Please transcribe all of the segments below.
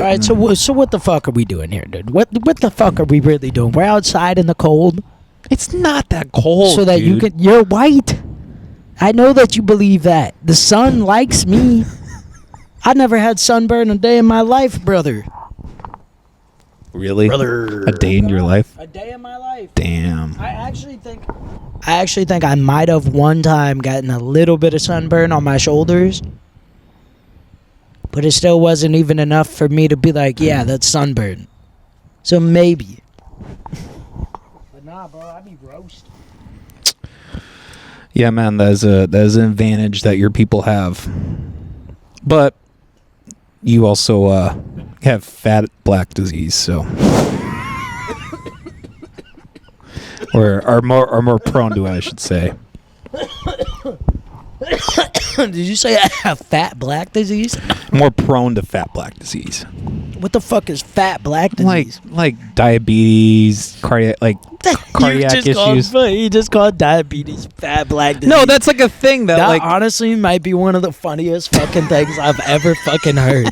right, so what the fuck are we doing here, dude? What the fuck are we really doing? We're outside in the cold. It's not that cold, so that dude. you're white. I know that you believe that. The sun likes me. I never had sunburn a day in my life, brother. Really? Brother. A day in your life? A day in my life. Damn. I actually think I might have one time gotten a little bit of sunburn on my shoulders. But it still wasn't even enough for me to be like, yeah, that's sunburn. So maybe. But nah, bro, I'd be roasted. Yeah, man, that is an advantage that your people have. But you also have fat black disease, so or are more prone to it, I should say. Did you say I have fat black disease? More prone to fat black disease. What the fuck is fat black disease? Like diabetes, cardiac issues. You just called diabetes fat black disease. No, that's like a thing that like honestly might be one of the funniest fucking things I've ever fucking heard.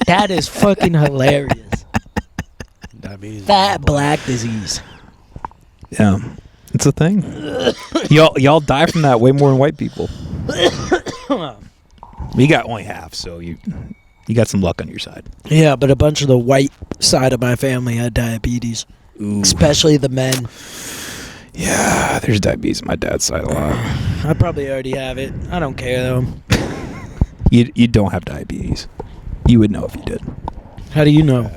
That is fucking hilarious. Diabetes. Fat black disease. Yeah, it's a thing. y'all die from that way more than white people. You got only half, so you got some luck on your side. Yeah, but a bunch of the white side of my family had diabetes. Ooh. Especially the men. Yeah, there's diabetes on my dad's side a lot. I probably already have it. I don't care though. You don't have diabetes. You would know if you did. How do you know?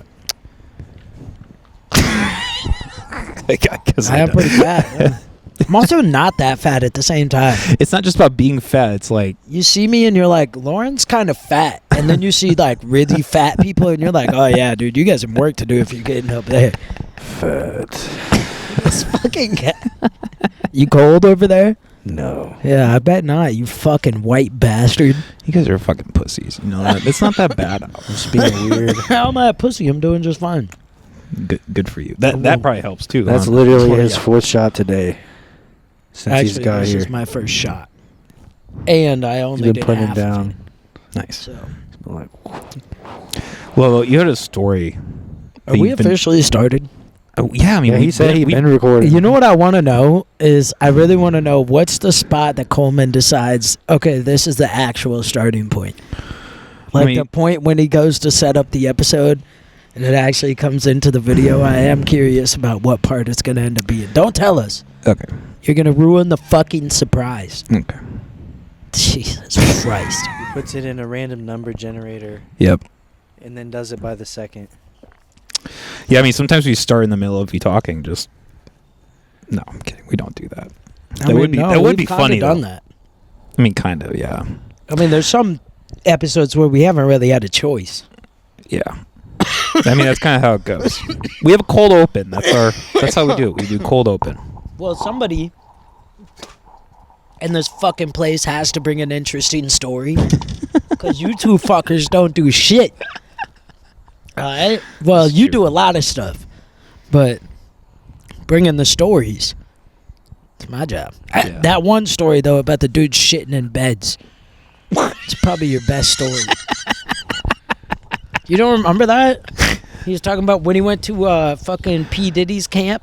Because I am pretty fat. Yeah. I'm also not that fat at the same time. It's not just about being fat. It's like you see me and you're like, Lauren's kind of fat, and then you see like really fat people, and you're like, oh yeah, dude, you got some work to do if you're getting up there. Fat. This fucking cat. You cold over there? No. Yeah, I bet not. You fucking white bastard. You guys are fucking pussies. You know that? It's not that bad. I'm just being weird. How am I a pussy? I'm doing just fine. Good for you. That probably helps too. That's literally his fourth shot today. Since actually, he's got this here. is my first shot, and I only been did putting half it down. of it. Nice. So. Like, well, you had a story. Are we officially started? Oh yeah, I mean, he said he'd been recording. You know what I want to know is I really want to know what's the spot that Coleman decides. Okay, this is the actual starting point. Like the point when he goes to set up the episode. And it actually comes into the video. I am curious about what part it's going to end up being. Don't tell us. Okay. You're going to ruin the fucking surprise. Okay. Jesus Christ. He puts it in a random number generator. Yep. And then does it by the second. Yeah, I mean, sometimes we start in the middle of you talking. Just no, I'm kidding. We don't do that. That would be funny. Done that. I mean, kind of. Yeah. I mean, there's some episodes where we haven't really had a choice. Yeah. I mean, that's kind of how it goes. We have a cold open. That's how we do it. We do cold open. Well, somebody in this fucking place has to bring an interesting story. Because you two fuckers don't do shit. Alright? Well, you do a lot of stuff. But bringing the stories, it's my job. Yeah. That one story, though, about the dude shitting in beds. It's probably your best story. You don't remember that? He was talking about when he went to fucking P. Diddy's camp.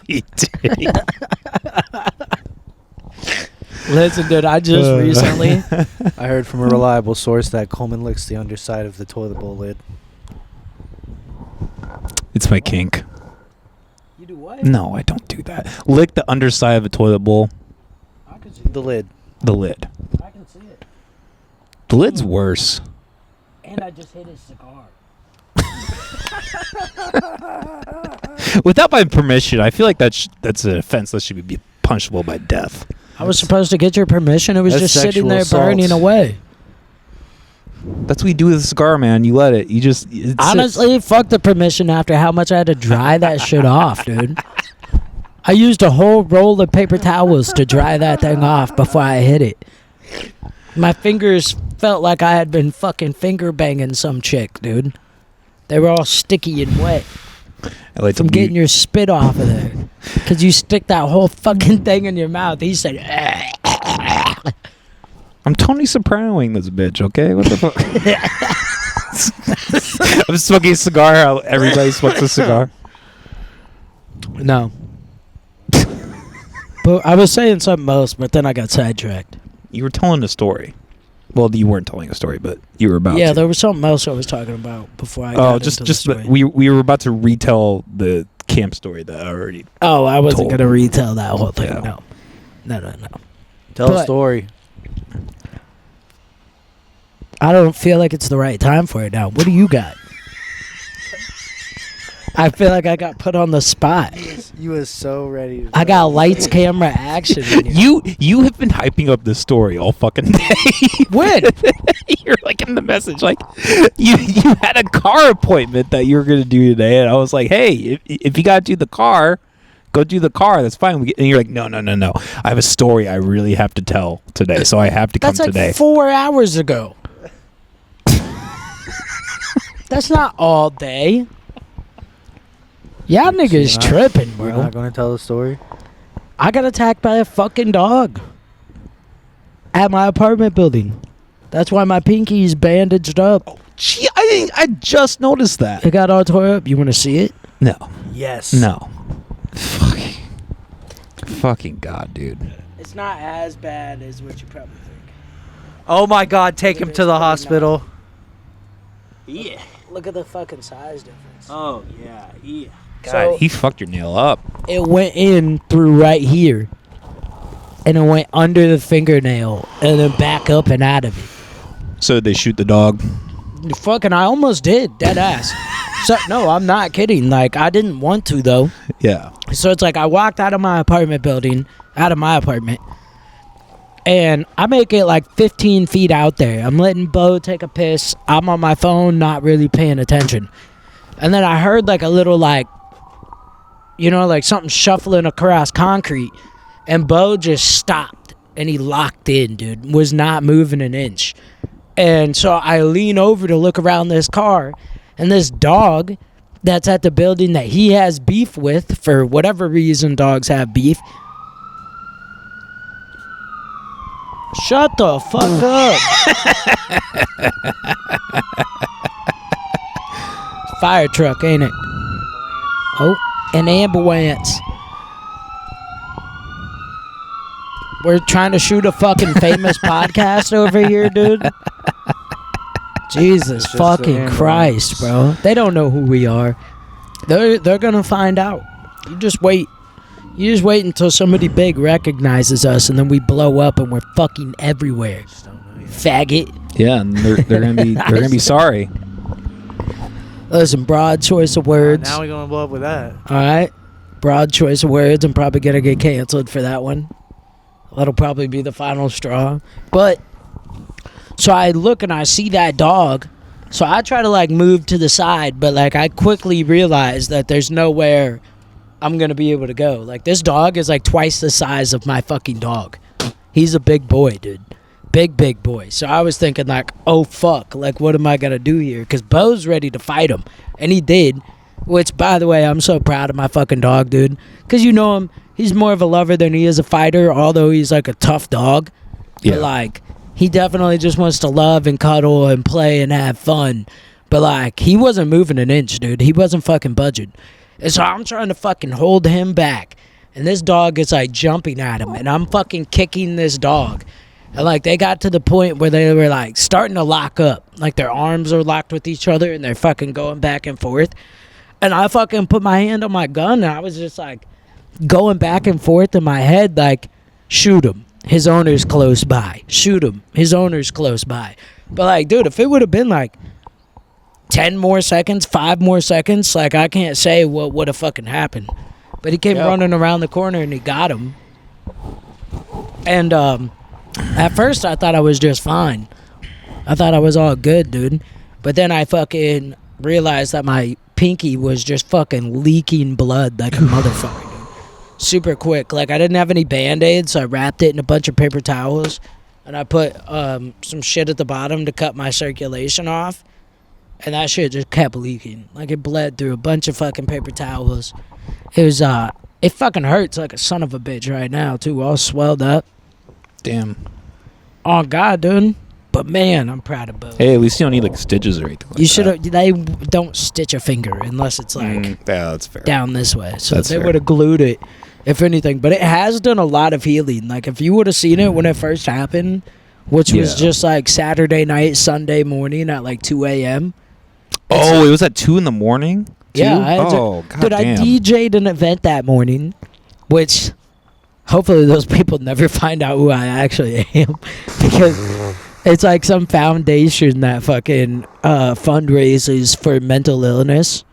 P. Diddy. Listen, dude, I just recently... I heard from a reliable source that Coleman licks the underside of the toilet bowl lid. It's my kink. You do what? No, I don't do that. Lick the underside of a toilet bowl. I can see The lid. The lid. I can see it. The lid's worse. And I just hit his cigar. Without my permission, I feel like that's an offense that should be punishable by death. I was supposed to get your permission. It was That's just sitting sexual there assault. burning away. That's what you do with a cigar, man. You let it. You just... Honestly, fuck the permission after how much I had to dry that shit off, dude. I used a whole roll of paper towels to dry that thing off before I hit it. My fingers felt like I had been fucking finger banging some chick, dude. They were all sticky and wet from getting your spit off of there. Because you stick that whole fucking thing in your mouth. He said... I'm Tony Sopranoing this bitch, okay? What the fuck? I'm smoking a cigar. How everybody smokes a cigar. No. But I was saying something else, but then I got sidetracked. You were telling a story. Well, you weren't telling a story, but you were about to. Yeah, there was something else I was talking about before I got into the story. We were about to retell the camp story that I already. Oh, I wasn't told. gonna retell that whole thing. Yeah. No. Tell a story. I don't feel like it's the right time for it now. What do you got? I feel like I got put on the spot. You was so ready. I got lights, camera, action. in here. You have been hyping up this story all fucking day. When? You're like in the message, like you had a car appointment that you were gonna do today, and I was like, hey, if you gotta do the car, go do the car. That's fine. And you're like, no. I have a story I really have to tell today, so I have to come That's like today. 4 hours ago. That's not all day. Y'all niggas tripping, We're bro. not gonna tell the story. I got attacked by a fucking dog at my apartment building. That's why my pinky's bandaged up. Gee, I just noticed that. It got all tore up. You want to see it? No. Yes. No. Fucking God, dude. It's not as bad as what you probably think. Oh my God! Take him to the hospital. Yeah. Look at the fucking size difference. Oh yeah. God, So- he fucked your nail up. It went in through right here. And it went under the fingernail and then back up and out of it. So did they shoot the dog? Fucking, I almost did. Dead ass. So, no, I'm not kidding. Like, I didn't want to, though. Yeah. So it's like I walked out of my apartment building, and I make it like 15 feet out there. I'm letting Bo take a piss. I'm on my phone, not really paying attention. And then I heard like a little like, like something shuffling across concrete. And Bo just stopped and he locked in, dude. Was not moving an inch. And so I lean over to look around this car, and this dog that's at the building that he has beef with, for whatever reason dogs have beef. Shut the fuck up. Fire truck, ain't it? Oh, an ambulance. We're trying to shoot a fucking famous podcast over here, dude. Jesus fucking Christ, bro. They don't know who we are. They're gonna find out. You just wait. You just wait until somebody big recognizes us, and then we blow up, and we're fucking everywhere. Faggot. Yeah, and they're gonna be sorry. Listen, broad choice of words. Now we're gonna blow up with that. All right, broad choice of words. I'm probably gonna get canceled for that one. That'll probably be the final straw. But so I look and I see that dog. So I try to like move to the side, but like I quickly realize that there's nowhere I'm gonna be able to go. Like this dog is like twice the size of my fucking dog. He's a big boy, dude. Big boy. So I was thinking like, oh fuck, like what am I gonna do here? Because Bo's ready to fight him, and he did. Which, by the way, I'm so proud of my fucking dog, dude. Because you know him, he's more of a lover than he is a fighter, although he's like a tough dog. Yeah. But like, he definitely just wants to love and cuddle and play and have fun. But like, he wasn't moving an inch, dude. He wasn't fucking budging. And so I'm trying to fucking hold him back. And this dog is like jumping at him. And I'm fucking kicking this dog. And like, they got to the point where they were like starting to lock up. Like their arms are locked with each other and they're fucking going back and forth. And I fucking put my hand on my gun and I was just like going back and forth in my head like, shoot him. His owner's close by. Shoot him. His owner's close by. But like, dude, if it would have been like 10 more seconds, 5 more seconds, like I can't say what would have fucking happened. But he came running around the corner and he got him. And at first I thought I was just fine. I thought I was all good, dude. But then I fucking realized that my pinky was just fucking leaking blood like a motherfucker, dude. Super quick. Like I didn't have any Band-Aids, so I wrapped it in a bunch of paper towels. And I put some shit at the bottom to cut my circulation off. And that shit just kept leaking. Like it bled through a bunch of fucking paper towels. It was, it fucking hurts like a son of a bitch right now, too. All swelled up. Damn. Oh God, dude. But man, I'm proud of Bo. Hey, at least you don't need like stitches or anything. Like You should have. They don't stitch a finger unless it's like yeah, that's fair. down this way. So That's they fair. would have glued it, if anything. But it has done a lot of healing. Like if you would have seen it when it first happened, which was Yeah. just like Saturday night, Sunday morning at like 2 a.m. Oh, it was at 2 a.m. Yeah, I had to- Oh, god Dude, I damn. DJ'd an event that morning, which hopefully those people never find out who I actually am, because it's like some foundation that fucking fundraises for mental illness.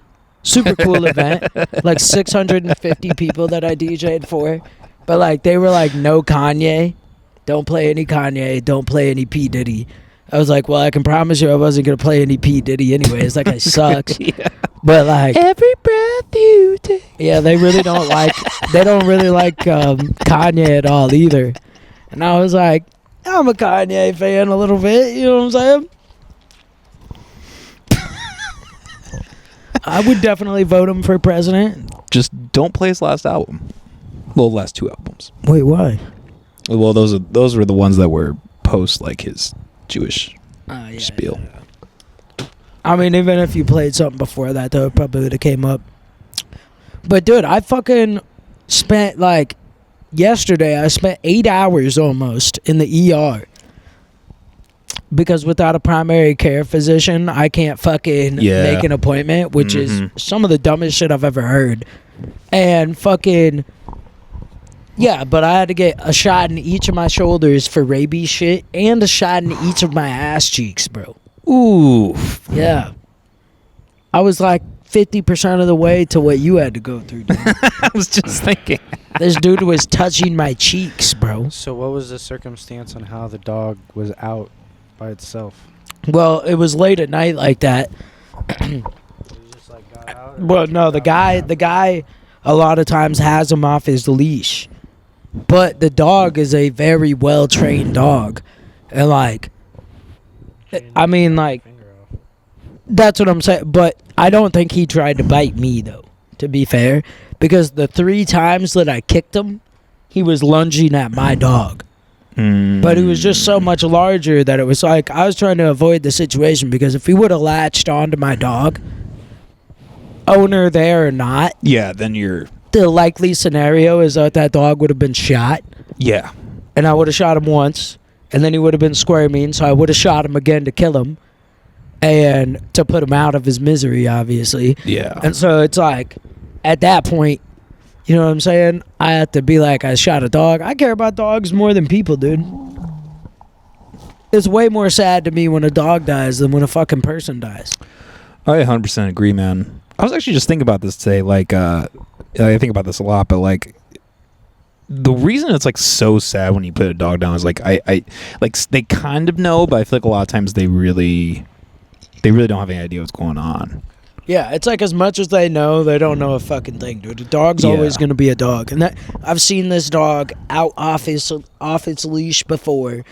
Super cool event, like 650 people that I DJ'd for, but like they were like, no Kanye, don't play any Kanye, don't play any P Diddy. I was like, well, I can promise you I wasn't gonna play any P Diddy anyways. Like I sucks. Yeah. But like Every breath you take. yeah, they really don't like Kanye at all either. And I was like, I'm a Kanye fan a little bit, you know what I'm saying? I would definitely vote him for president. Just don't play his last album. Well, last 2 albums. Wait, why? Well, those were the ones that were post like his Jewish Yeah, spiel. I mean, even if you played something before that, though, it probably would have came up. But, dude, I fucking spent, like, yesterday, I spent 8 hours almost in the ER. Because without a primary care physician, I can't fucking make an appointment, which is some of the dumbest shit I've ever heard. And fucking... Yeah, but I had to get a shot in each of my shoulders for rabies shit and a shot in each of my ass cheeks, bro. Ooh. Yeah. I was like 50% of the way to what you had to go through, dude. I was just thinking. This dude was touching my cheeks, bro. So what was the circumstance on how the dog was out by itself? Well, it was late at night like that. It just like got out. Well, no, the guy a lot of times has him off his leash. But the dog is a very well-trained dog. And like, I mean, like, that's what I'm saying. But I don't think he tried to bite me, though, to be fair. Because the 3 times that I kicked him, he was lunging at my dog. But he was just so much larger that it was like, I was trying to avoid the situation. Because if he would have latched onto my dog, owner there or not, Yeah, then you're... the likely scenario is that dog would have been shot. Yeah. And I would have shot him once. And then he would have been square mean, so I would have shot him again to kill him. And to put him out of his misery, obviously. Yeah. And so it's like, at that point, you know what I'm saying? I have to be like, I shot a dog. I care about dogs more than people, dude. It's way more sad to me when a dog dies than when a fucking person dies. I 100% agree, man. I was actually just thinking about this today. Like, I think about this a lot, but like, the reason it's like so sad when you put a dog down is like, I like they kind of know, but I feel like a lot of times they really don't have any idea what's going on. Yeah, it's like as much as they know, they don't know a fucking thing, dude. A dog's Yeah. always going to be a dog. And that I've seen this dog out off its leash before.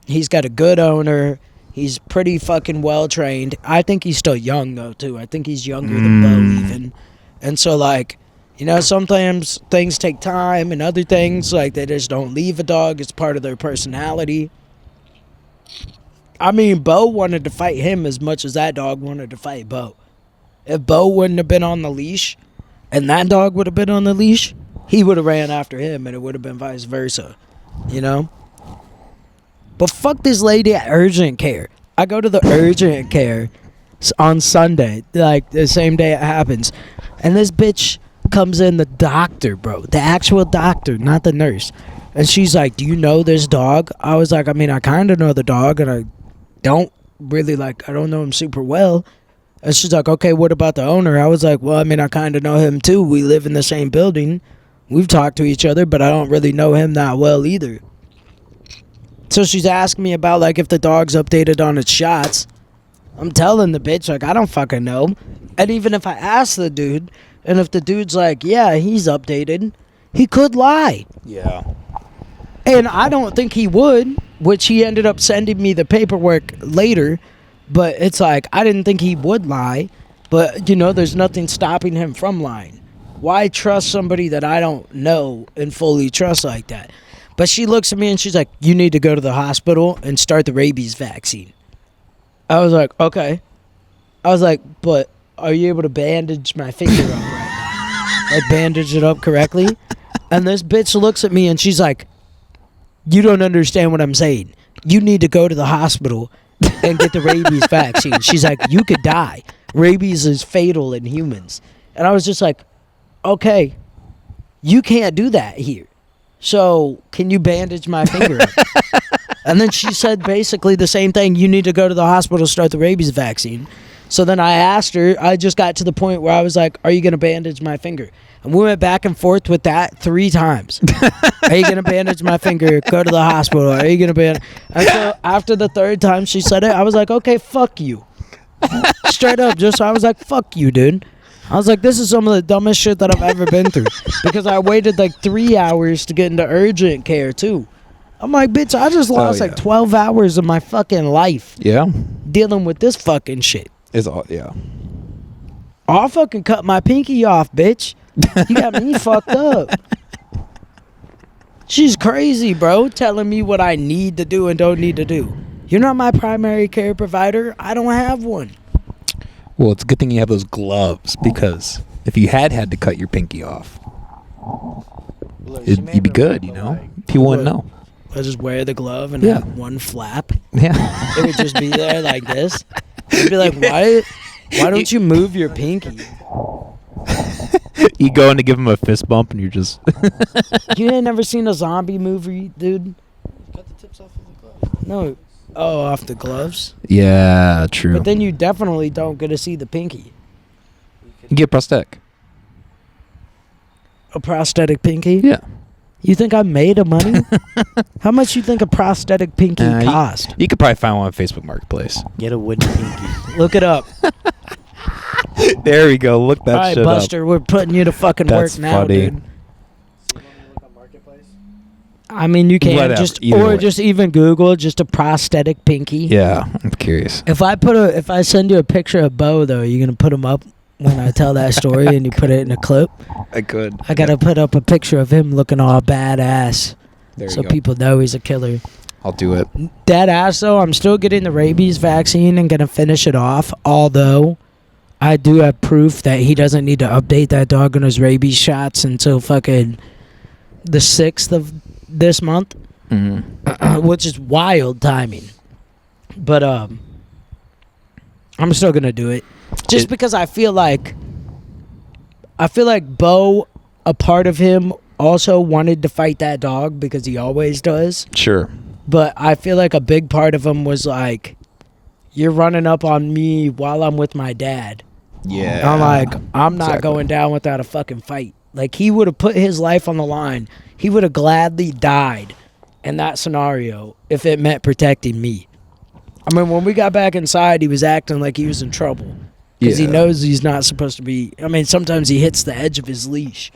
He's got a good owner. He's pretty fucking well trained. I think he's still young though too. I think he's younger than Bo even. And so like, you know, sometimes things take time and other things like they just don't leave a dog. It's part of their personality. I mean, Bo wanted to fight him as much as that dog wanted to fight Bo. If Bo wouldn't have been on the leash and that dog would have been on the leash, he would have ran after him and it would have been vice versa. You know? But fuck this lady at urgent care. I go to the urgent care on Sunday, like the same day it happens. And this bitch comes in, the doctor, bro. The actual doctor, not the nurse. And she's like, do you know this dog? I was like, I mean, I kind of know the dog and I don't really like, I don't know him super well. And she's like, okay, what about the owner? I was like, well, I mean, I kind of know him too. We live in the same building. We've talked to each other, but I don't really know him that well either. So she's asking me about, like, if the dog's updated on its shots. I'm telling the bitch, like, I don't fucking know. And even if I ask the dude, and if the dude's like, yeah, he's updated, he could lie. Yeah. And I don't think he would, which he ended up sending me the paperwork later. But it's like, I didn't think he would lie. But, you know, there's nothing stopping him from lying. Why trust somebody that I don't know and fully trust like that? But she looks at me and she's like, you need to go to the hospital and start the rabies vaccine. I was like, okay. I was like, but are you able to bandage my finger up right now? Like, bandage it up correctly? And this bitch looks at me and she's like, you don't understand what I'm saying. You need to go to the hospital and get the rabies vaccine. She's like, you could die. Rabies is fatal in humans. And I was just like, okay, you can't do that here. So can you bandage my finger up? And then she said basically the same thing. You need to go to the hospital to start the rabies vaccine. So then I asked her, I just got to the point where I was like, are you going to bandage my finger? And we went back and forth with that 3 times. Are you going to bandage my finger? Go to the hospital. Are you going to bandage? And so after the 3rd time she said it, I was like, okay, fuck you. Straight up, just I was like, fuck you, dude. I was like, this is some of the dumbest shit that I've ever been through. Because I waited like 3 hours to get into urgent care, too. I'm like, bitch, I just lost like 12 hours of my fucking life. Yeah. Dealing with this fucking shit. It's all, yeah. I'll fucking cut my pinky off, bitch. You got me fucked up. She's crazy, bro, telling me what I need to do and don't need to do. You're not my primary care provider. I don't have one. Well, it's a good thing you have those gloves, because if you had to cut your pinky off, you'd be good, you know? People wouldn't know. I just wear the glove and have one flap. Yeah. It would just be there like this. I'd be like, why don't you move your pinky? You go in to give him a fist bump and you're just... You ain't never seen a zombie movie, dude? Cut the tips off of the glove. No. Oh, off the gloves? Yeah, true. But then you definitely don't get to see the pinky. You get prosthetic. A prosthetic pinky? Yeah. You think I'm made of money? How much you think a prosthetic pinky cost? You could probably find one on Facebook Marketplace. Get a wooden pinky. Look it up. There we go. Look that All right, shit Buster, we're putting you to fucking That's work now, funny. dude. I mean, you can Whatever, just either way. just even Google just a prosthetic pinky. up. Yeah, I'm curious. If I send you a picture of Bo though, you're gonna put him up when I tell that story and you put it in a clip. I could. I gotta put up a picture of him looking all badass, There so you go. people know he's a killer. I'll do it. Dead ass though, I'm still getting the rabies vaccine and gonna finish it off. Although I do have proof that he doesn't need to update that dog on his rabies shots until fucking the 6th of this month, which is wild timing. But I'm still gonna do it, just because I feel like Bo, a part of him, also wanted to fight that dog because he always does. Sure. But I feel like a big part of him was like, you're running up on me while I'm with my dad. Yeah. I'm like, I'm not Exactly. going down without a fucking fight. Like, he would have put his life on the line. He would have gladly died in that scenario if it meant protecting me. I mean, when we got back inside, he was acting like he was in trouble. Because he Yeah. knows he's not supposed to be. I mean, sometimes he hits the edge of his leash.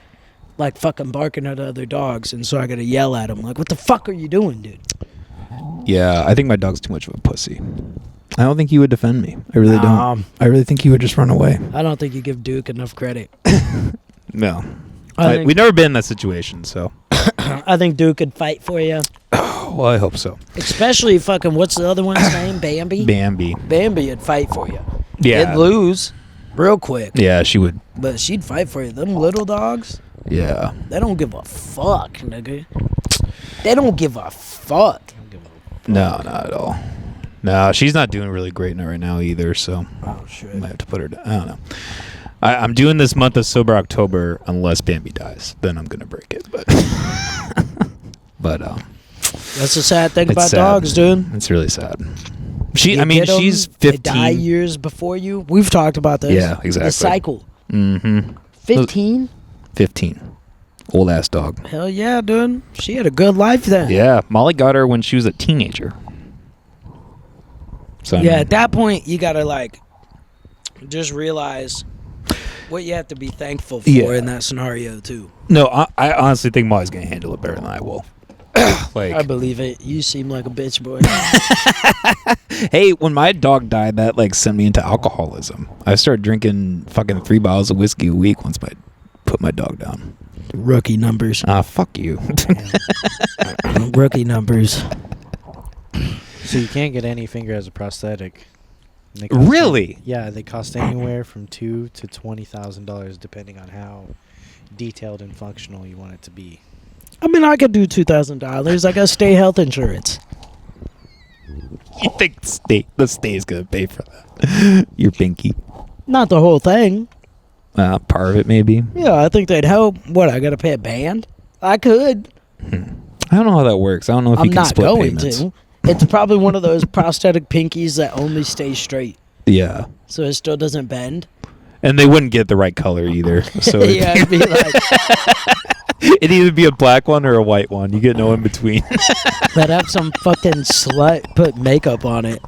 Like fucking barking at other dogs. And so I got to yell at him. Like, what the fuck are you doing, dude? Yeah, I think my dog's too much of a pussy. I don't think he would defend me. I really don't. I really think he would just run away. I don't think you give Duke enough credit. No. I think- We've never been in that situation, so. I think Duke could fight for you. Well, I hope so. Especially fucking, what's the other one's name? Bambi? Bambi. Bambi would fight for you. Yeah. He'd lose real quick. Yeah, she would. But she'd fight for you. Them little dogs, Yeah. they don't give a fuck, nigga. They don't give a fuck. No, not at all. No, she's not doing really great right now either, so Oh, I shit. might have to put her down. I don't know. I'm doing this month of Sober October unless Bambi dies. Then I'm going to break it. But, That's the sad thing it's about sad. dogs, dude. It's really sad. You I mean, get 'em, she's They 15. die years before you. We've talked about this. Yeah, exactly. The cycle. Mm-hmm. 15? 15. Old ass dog. Hell yeah, dude. She had a good life then. Yeah, Molly got her when she was a teenager. So I Yeah, mean, at that point, you gotta like just realize what you have to be thankful for Yeah. in that scenario too. no, I honestly think Molly's gonna handle it better than I will. Like, I believe it. You seem like a bitch boy. hey, when my dog died, that like sent me into alcoholism. I started drinking fucking 3 bottles of whiskey a week once I put my dog down. Rookie numbers. Fuck you. Rookie numbers. So you can't get any finger as a prosthetic. And they Really? Yeah, they cost anywhere from $2,000 to $20,000 depending on how detailed and functional you want it to be. I mean, I could do $2,000. I got state health insurance. You think the state's gonna pay for that? Your pinky. Not the whole thing. Part of it, maybe. Yeah, I think they'd help. What, I got to pay a band? I could. I don't know how that works. I don't know if I'm you can not split going payments. to. It's probably one of those prosthetic pinkies that only stay straight. Yeah. So it still doesn't bend. And they wouldn't get the right color either. So Yeah, it'd be like, it'd either be a black one or a white one. You get no in between. they'd have some fucking slut put makeup on it.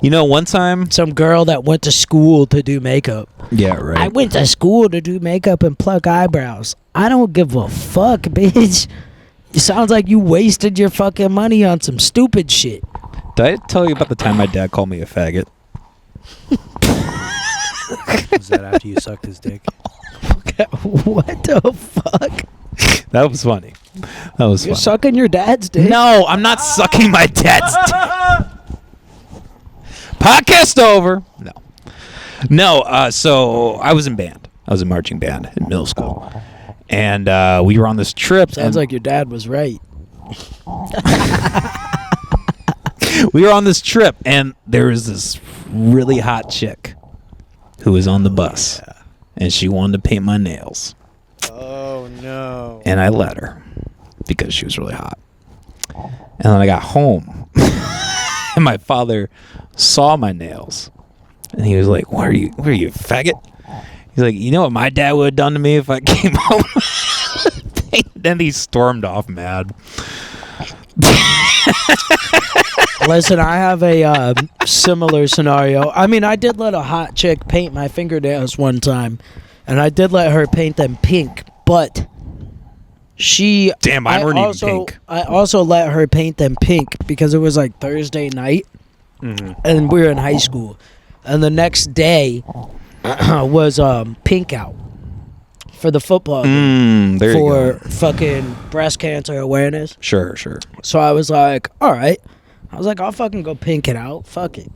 You know, one time. Some girl that went to school to do makeup. Yeah, right. I went to school to do makeup and pluck eyebrows. I don't give a fuck, bitch. It sounds like you wasted your fucking money on some stupid shit. Did I tell you about the time my dad called me a faggot? Was that after you sucked his dick? What the fuck? That was funny. That was You're funny. sucking your dad's dick? No, I'm not sucking my dad's dick. Podcast over. No. So I was in band. I was in marching band in middle school. And we were on this trip. Sounds like your dad was right. We were on this trip, and there was this really hot chick who was on the bus. Yeah. And she wanted to paint my nails. Oh, no. And I let her because she was really hot. And then I got home. And my father saw my nails. And he was like, What are you, faggot? He's like, you know what my dad would have done to me if I came home? Then he stormed off mad. Listen, I have a similar scenario. I mean, I did let a hot chick paint my fingernails one time, and I did let her paint them pink, but she... Damn, mine weren't even pink. I also let her paint them pink because it was like Thursday night, and we were in high school, and the next day was pink out for the football game, There for you go. fucking breast cancer awareness. Sure. So I was like, all right. I was like, I'll fucking go pink it out. Fuck it.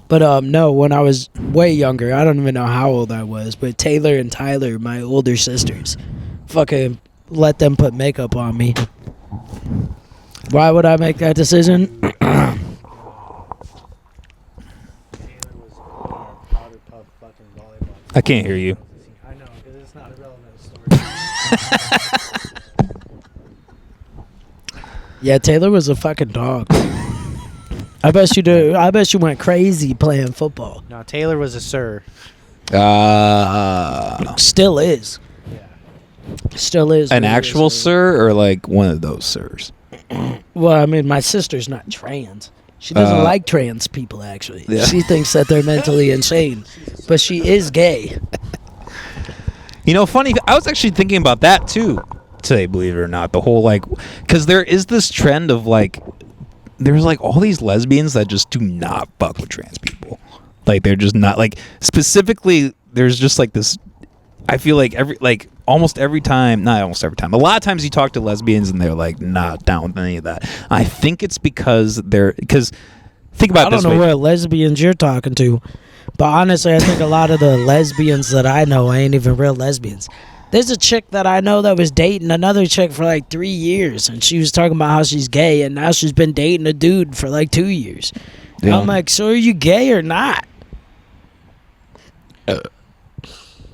But no, when I was way younger, I don't even know how old I was, but Taylor and Tyler, my older sisters, fucking let them put makeup on me. Why would I make that decision? Taylor was powder puff fucking volleyball. I can't hear you. I know, because it's not a relevant story. Yeah, Taylor was a fucking dog. I bet you do. I bet you went crazy playing football. No, Taylor was a sir. Still is. Yeah. Still is. An really actual is. sir or like one of those sirs? Well, I mean, my sister's not trans. She doesn't like trans people, actually. Yeah. She thinks that they're mentally insane. But she is gay. You know, funny, I was actually thinking about that too today, believe it or not. The whole like, because there is this trend of like, there's like all these lesbians that just do not fuck with trans people. Like they're just not like, specifically, there's just like this, I feel like almost every time, not almost every time, a lot of times you talk to lesbians and they're like not down with any of that. I think it's because think about I it this don't know way. what lesbians you're talking to. But honestly, I think a lot of the lesbians that I know ain't even real lesbians. There's a chick that I know that was dating another chick for like 3 years, and she was talking about how she's gay, and now she's been dating a dude for like 2 years. Yeah. I'm like, so are you gay or not?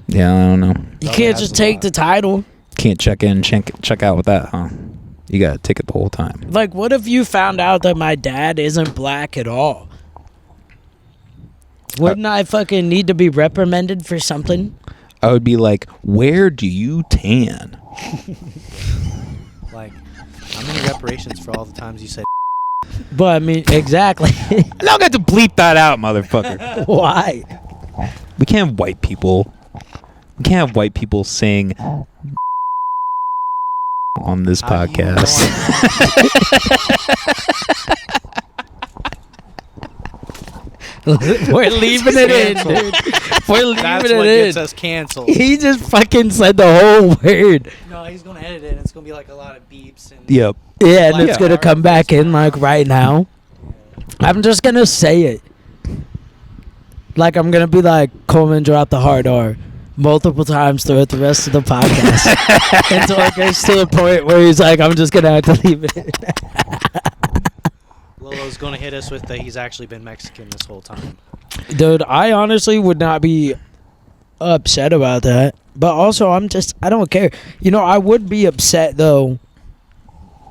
Yeah, I don't know. You can't just take the title. Can't check in, check out with that, huh? You gotta take it the whole time. Like, what if you found out that my dad isn't black at all? Wouldn't I fucking need to be reprimanded for something? I would be like, where do you tan? Like, how many reparations for all the times you said But I mean, exactly. I don't got to bleep that out, motherfucker. Why? We can't have white people. We can't have white people saying on this How do you podcast. We're leaving it in, dude. We're leaving That's it what in. gets us canceled. He just fucking said the whole word. No, he's gonna edit it. It's gonna be like a lot of beeps and. Yep. Yeah, and Like, it's gonna come back in like right now. I'm just gonna say it. Like I'm gonna be like, Coleman dropped the hard R multiple times throughout the rest of the podcast until it gets to the point where he's like, I'm just gonna have to leave it in. Lolo's gonna hit us with the he's actually been Mexican this whole time. Dude, I honestly would not be upset about that. But also, I don't care. You know, I would be upset, though.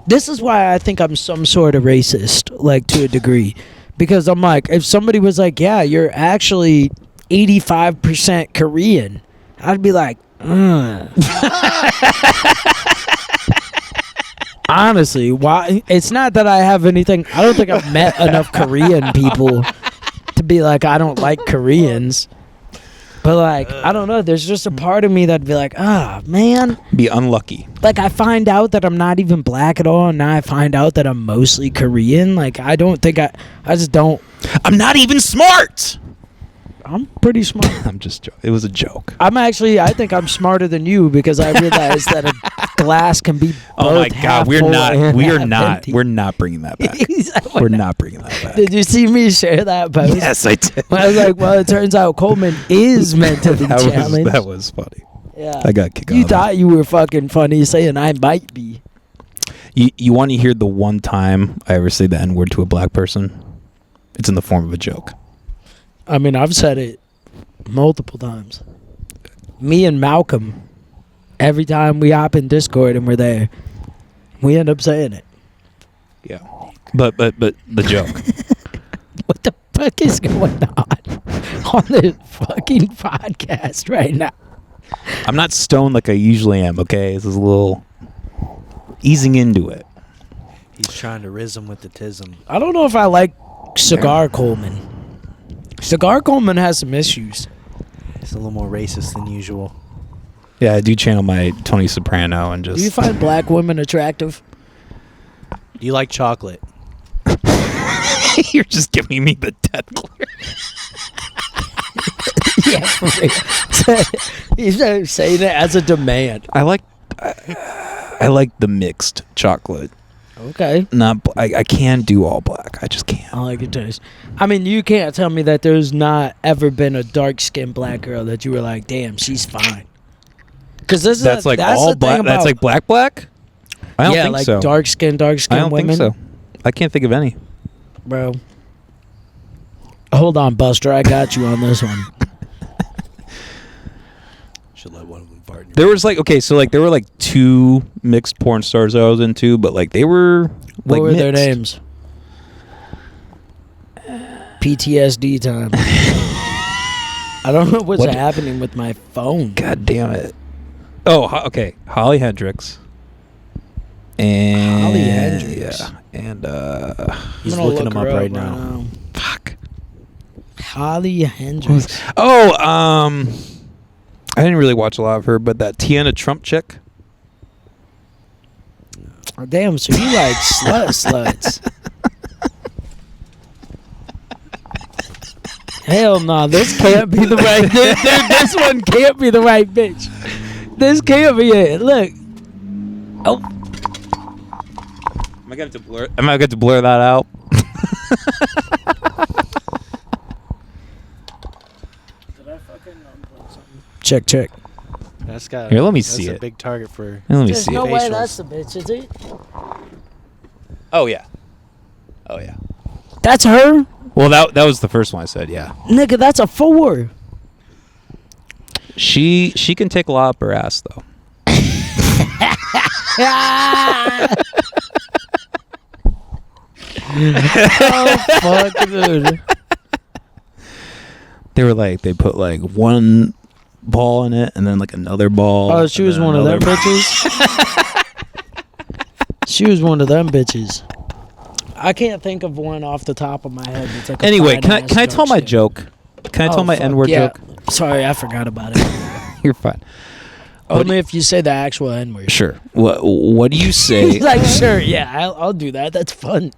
This is why I think I'm some sort of racist, like, to a degree. Because I'm like, if somebody was like, yeah, you're actually 85% Korean, I'd be like, honestly, why? It's not that I have anything. I don't think I've met enough Korean people to be like, I don't like Koreans. But like, I don't know. There's just a part of me that'd be like, man. Be unlucky. Like, I find out that I'm not even black at all, and now I find out that I'm mostly Korean. Like, I don't think I just don't. I'm not even smart. I'm pretty smart. I'm just joking. It was a joke. I think I'm smarter than you because I realized that a glass can be both Oh my half God, we're full not. and We are half not. empty. We're not bringing that back. We're not bringing that back. Did you see me share that post? Yes, I did. When I was like, well, it turns out Coleman is mentally challenged. That was funny. Yeah. I got kicked out. You of that. thought you were fucking funny saying I might be. You want to hear the one time I ever say the N word to a black person? It's in the form of a joke. I mean, I've said it multiple times. Me and Malcolm, every time we hop in Discord and we're there, we end up saying it. Yeah. But the joke. What the fuck is going on this fucking podcast right now? I'm not stoned like I usually am, okay? This is a little easing into it. He's trying to rism with the tism. I don't know if I like Cigar Coleman. Cigar Coleman has some issues. It's a little more racist than usual. Yeah, I do channel my Tony Soprano and just... Do you find black women attractive? Do you like chocolate? You're just giving me the death glare. Yeah, for real. He's saying it as a demand. I like the mixed chocolate. Okay. I can't do all black. I just can't. I like your taste. I mean, you can't tell me that there's not ever been a dark-skinned black girl that you were like, damn, she's fine. Because That's like all black. That's like black. I don't think like so. dark-skinned I don't women. think so. I can't think of any. Bro. Hold on, Buster. I got you on this one. Should let one of them fart in your There was like there were like two mixed porn stars I was into, but like they were What like were their mixed. names? PTSD time. I don't know what's What? happening with my phone. God damn it. Oh, okay. Holly Hendricks. And Holly Hendricks. Yeah. And He's I'm gonna looking look them her up right now. fuck. Holly Hendricks. Oh, I didn't really watch a lot of her, but that Tiana Trump chick. Oh, damn, so you like sluts. Hell no, this can't be the right dude, this one can't be the right bitch. This can't be it. Look. Oh. Am I going to blur that out? Check. That's got. Here, let me see That's it. a big target for. Let me There's see no it. way Facials. that's the bitch, is it? Oh yeah. Oh yeah. That's her? Well, that was the first one I said. Yeah. Nigga, that's a 4. She can take a lot up her ass though. Oh, fuck, dude. They were like they put like one ball in it and then like another ball. Oh, she and was then one of them another- bitches? She was one of them bitches. I can't think of one off the top of my head. That's like a Anyway, can fine-ass I tell my dark skin. joke? Can I tell my fuck, N-word yeah. joke? Sorry, I forgot about it. You're fine. Only if you say the actual N word. Sure. What do you say? He's like, sure, yeah, I'll do that. That's fun.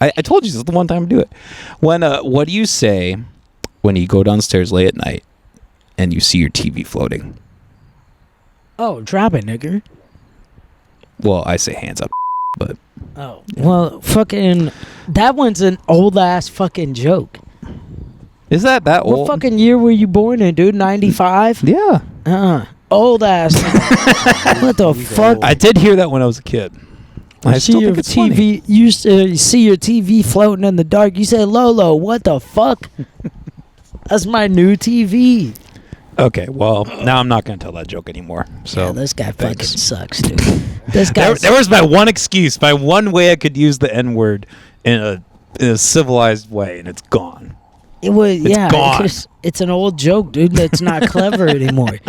I told you this is the one time to do it. What do you say when you go downstairs late at night and you see your TV floating? Oh, drop it, nigger. Well, I say hands up, but Oh, well, fucking, that one's an old ass fucking joke. is that What old? fucking year were you born in, dude? 95? Yeah. Old ass. What the These are fuck? old. I did hear that when I was a kid. I You see still your think it's funny. TV. You see your TV floating in the dark. You say, Lolo, what the fuck? That's my new TV. Okay, well, now I'm not going to tell that joke anymore. So Yeah, this guy fucking thanks. sucks, dude. This guy. There was my one excuse, my one way I could use the N word in a civilized way, and it's gone. It was, yeah, gone. it's an old joke, dude. That's not clever anymore.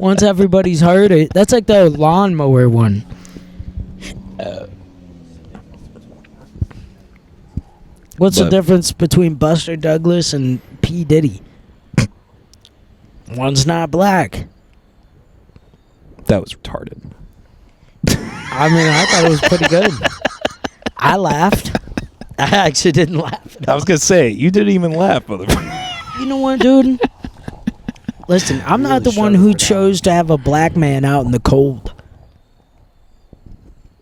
Once everybody's heard it, that's like the lawnmower one. What's the But- difference between Buster Douglas and P. Diddy? One's not black. That was retarded. I mean, I thought it was pretty good. I laughed. I actually didn't laugh. I was going to say, you didn't even laugh, motherfucker. You know what, dude? Listen, I'm not the really one shut it who for now. chose to have a black man out in the cold.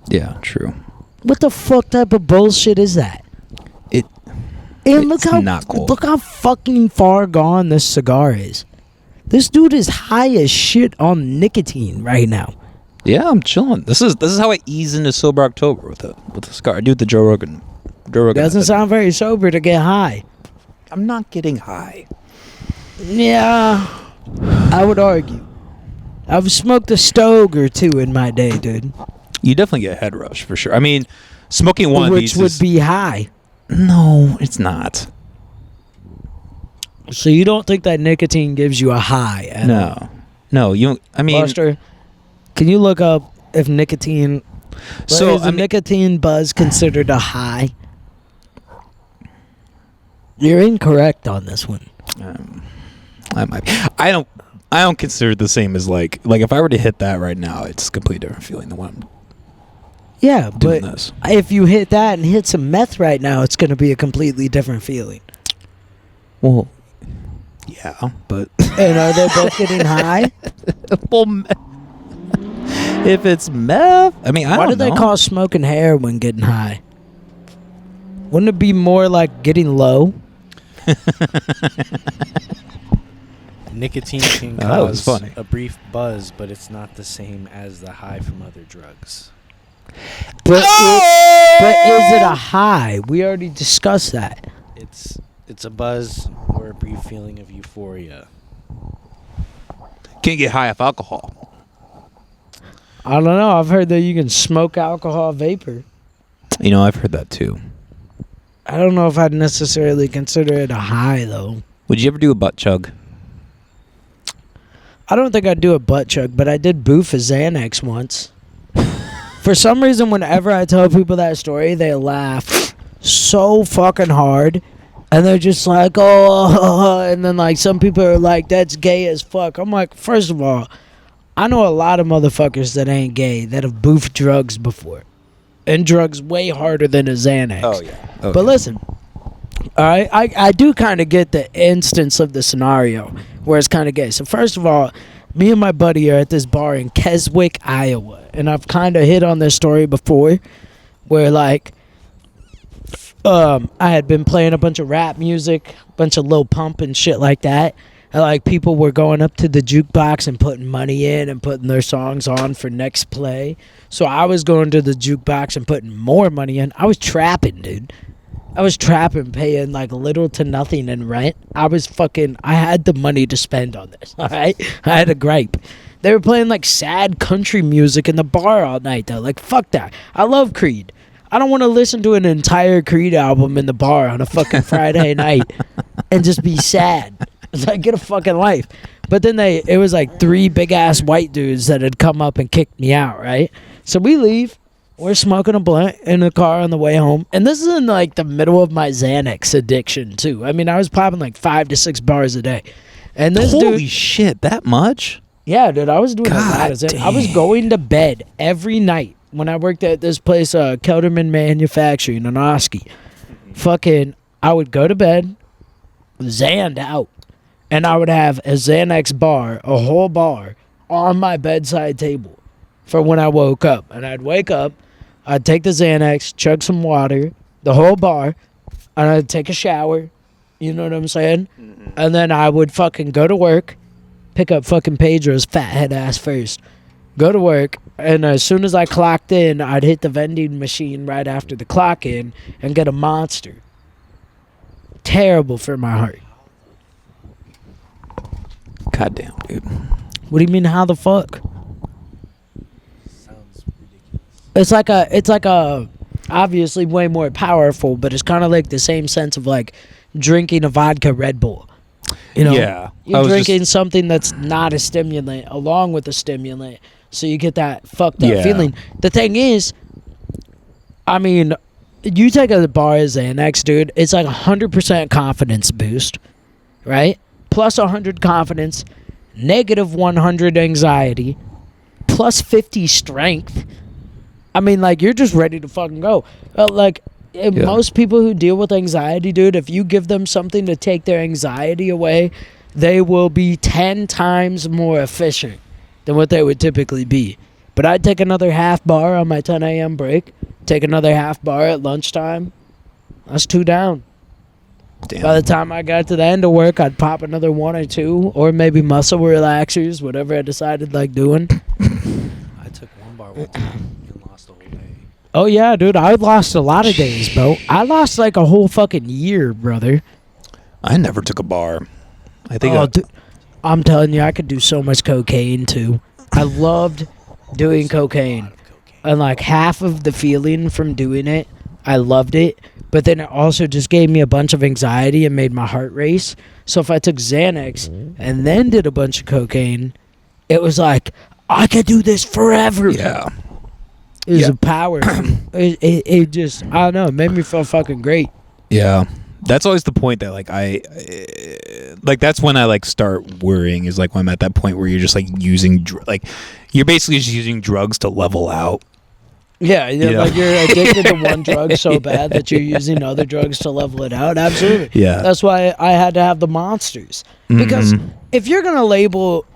Yeah, true. What the fuck type of bullshit is that? It And look It's how not cold. look how fucking far gone this cigar is. This dude is high as shit on nicotine right now. Yeah, I'm chilling. This is how I ease into sober October with the cigar. I do it the Joe Rogan. Doesn't method. sound very sober to get high. I'm not getting high. Yeah, I would argue. I've smoked a stogue or two in my day, dude. You definitely get a head rush for sure. I mean, smoking one of Which these would is, be high. no, it's not. So you don't think that nicotine gives you a high at all? No, you. I mean, Buster, can you look up if nicotine... So, is a I mean- nicotine buzz considered a high? You're incorrect on this one. I might. Be. I don't consider it the same as like if I were to hit that right now, it's a completely different feeling than what I'm Yeah, doing but this. if you hit that and hit some meth right now, it's going to be a completely different feeling. Well, yeah, but And are they both getting high? well, if it's meth, I mean, I Why do don't know. they call smoking heroin getting high? Wouldn't it be more like getting low? Nicotine can That was cause funny. a brief buzz, but it's not the same as the high from other drugs. But is it a high? We already discussed that. It's a buzz or a brief feeling of euphoria. Can't get high off alcohol. I don't know. I've heard that you can smoke alcohol vapor. You know, I've heard that too. I don't know if I'd necessarily consider it a high, though. Would you ever do a butt chug? I don't think I'd do a butt chug, but I did boof a Xanax once. For some reason, whenever I tell people that story, they laugh so fucking hard. And they're just like, oh, and then like some people are like, that's gay as fuck. I'm like, first of all, I know a lot of motherfuckers that ain't gay that have boofed drugs before. And drugs way harder than a Xanax. Oh yeah. But listen, all right, I do kind of get the instance of the scenario where it's kind of gay. So first of all, me and my buddy are at this bar in Keswick, Iowa. And I've kind of hit on this story before where like, I had been playing a bunch of rap music, a bunch of Lil Pump and shit like that. And like people were going up to the jukebox and putting money in and putting their songs on for next play. So I was going to the jukebox and putting more money in. I was trapping, dude. I was trapping, paying like little to nothing in rent. I had the money to spend on this, all right? I had a gripe. They were playing like sad country music in the bar all night, though. Like, fuck that. I love Creed. I don't want to listen to an entire Creed album in the bar on a fucking Friday night and just be sad. It's like, get a fucking life. But then it was like 3 big ass white dudes that had come up and kicked me out, right? So we leave. We're smoking a blunt in the car on the way home. And this is in like the middle of my Xanax addiction, too. I mean, I was popping like 5 to 6 bars a day. And this Holy dude, shit, that much? Yeah, dude, I was doing a lot of Xanax. I was going to bed every night when I worked at this place, Kelderman Manufacturing in Oski. Fucking, I would go to bed, Xanned out, and I would have a Xanax bar, a whole bar, on my bedside table for when I woke up. And I'd wake up, I'd take the Xanax, chug some water, the whole bar, and I'd take a shower. You know what I'm saying? Mm-hmm. And then I would fucking go to work, pick up fucking Pedro's fathead ass first, go to work, and as soon as I clocked in, I'd hit the vending machine right after the clock in and get a Monster. Terrible for my heart. Goddamn, dude. What do you mean, how the fuck? Sounds ridiculous. It's like a obviously way more powerful, but it's kind of like the same sense of like drinking a vodka Red Bull. You know, Yeah. you're drinking something that's not a stimulant along with a stimulant, so you get that fucked up feeling. The thing is, I mean, you take a bar of Xanax, dude, it's like 100% confidence boost, right? Plus 100 confidence, negative 100 anxiety, plus 50 strength. I mean, like, you're just ready to fucking go. Most people who deal with anxiety, dude, if you give them something to take their anxiety away, they will be 10 times more efficient than what they would typically be. But I'd take another half bar on my 10 a.m. break, take another half bar at lunchtime. That's 2 down. Damn. By the time I got to the end of work, I'd pop another 1 or 2, or maybe muscle relaxers, whatever I decided like doing. I took one bar one time and lost the whole day. Oh, yeah, dude. I lost a lot of days, bro. I lost like a whole fucking year, brother. I never took a bar. I think I'm telling you, I could do so much cocaine, too. I loved doing cocaine. And like half of the feeling from doing it, I loved it. But then it also just gave me a bunch of anxiety and made my heart race. So if I took Xanax and then did a bunch of cocaine, it was like, I could do this forever. Yeah. It was a power. It just, I don't know, it made me feel fucking great. Yeah. That's always the point that that's when I like start worrying, is like when I'm at that point where you're just like using you're basically just using drugs to level out. Yeah, like you're addicted to one drug so bad that you're using other drugs to level it out. Absolutely. Yeah. That's why I had to have the Monsters. Because if you're going to label,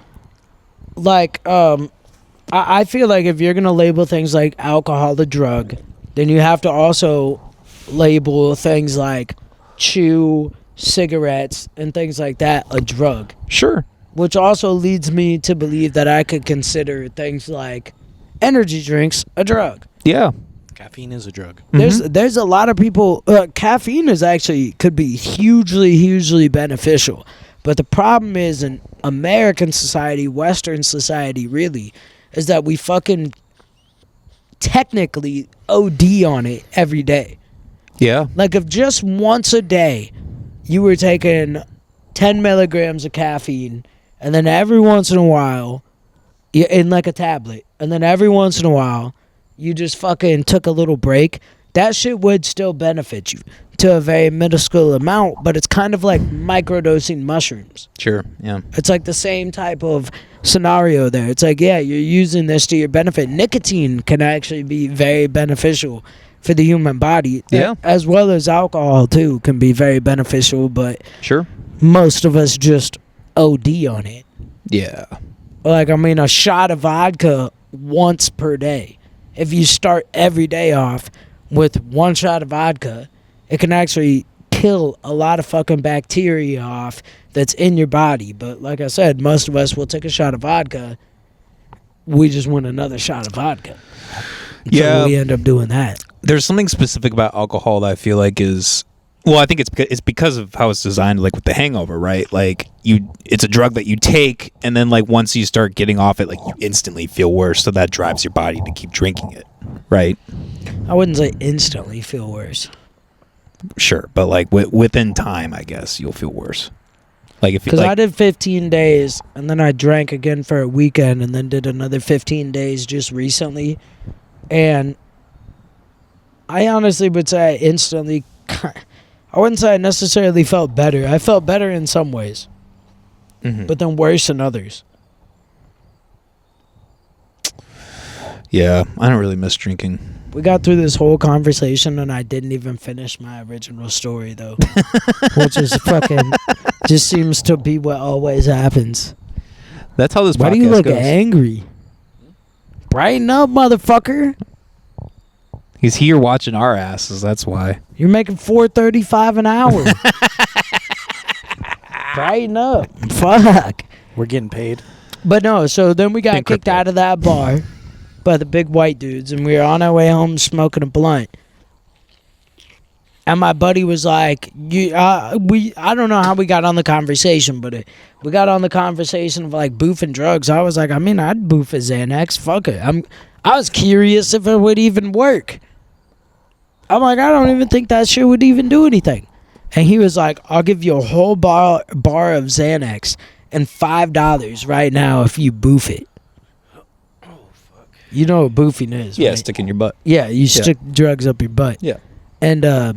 like, I feel like if you're going to label things like alcohol a drug, then you have to also label things like chew, cigarettes, and things like that a drug. Sure. Which also leads me to believe that I could consider things like energy drinks a drug. Yeah. Caffeine is a drug. There's a lot of people. Caffeine could be hugely beneficial, but the problem is in American society, Western society, really, is that we fucking technically OD on it every day. Yeah. Like if just once a day you were taking 10 milligrams of caffeine, and then every once in a while, in like a tablet, and then every once in a while you just fucking took a little break, that shit would still benefit you to a very minuscule amount, but it's kind of like microdosing mushrooms. Sure. Yeah. It's like the same type of scenario there. It's like, yeah, you're using this to your benefit. Nicotine can actually be very beneficial for the human body. Yeah. As well as alcohol too can be very beneficial, but Sure. most of us just OD on it. Yeah. Like, I mean, a shot of vodka once per day. If you start every day off with 1 shot of vodka, it can actually kill a lot of fucking bacteria off that's in your body. But like I said, most of us will take a shot of vodka. We just want another shot of vodka. So we end up doing that. There's something specific about alcohol that I feel like is... Well, I think it's because of how it's designed, like with the hangover, right? Like it's a drug that you take, and then like once you start getting off it, like you instantly feel worse, so that drives your body to keep drinking it, right? I wouldn't say instantly feel worse. Sure, but like within time, I guess you'll feel worse. Like if because like, I did 15 days, and then I drank again for a weekend, and then did another 15 days just recently, and I honestly would say I instantly. I wouldn't say I necessarily felt better. I felt better in some ways, but then worse in others. Yeah, I don't really miss drinking. We got through this whole conversation and I didn't even finish my original story though. Which is fucking just seems to be what always happens. That's how this Why podcast do you look goes. angry? Brighten up, motherfucker. He's here watching our asses, that's why. You're making $4.35 an hour. Brighten up. Fuck. We're getting paid. But no, so then we got Think kicked crypto. out of that bar by the big white dudes, and we were on our way home smoking a blunt. And my buddy was like, I don't know how we got on the conversation, but we got on the conversation of like boofing drugs. I was like, I mean, I'd boof a Xanax. Fuck it. I was curious if it would even work. I'm like, I don't even think that shit would even do anything. And he was like, I'll give you a whole bar of Xanax and $5 right now if you boof it. Oh, fuck. You know what boofing is, Yeah, right? stick in your butt. Yeah, you stick drugs up your butt. Yeah. And I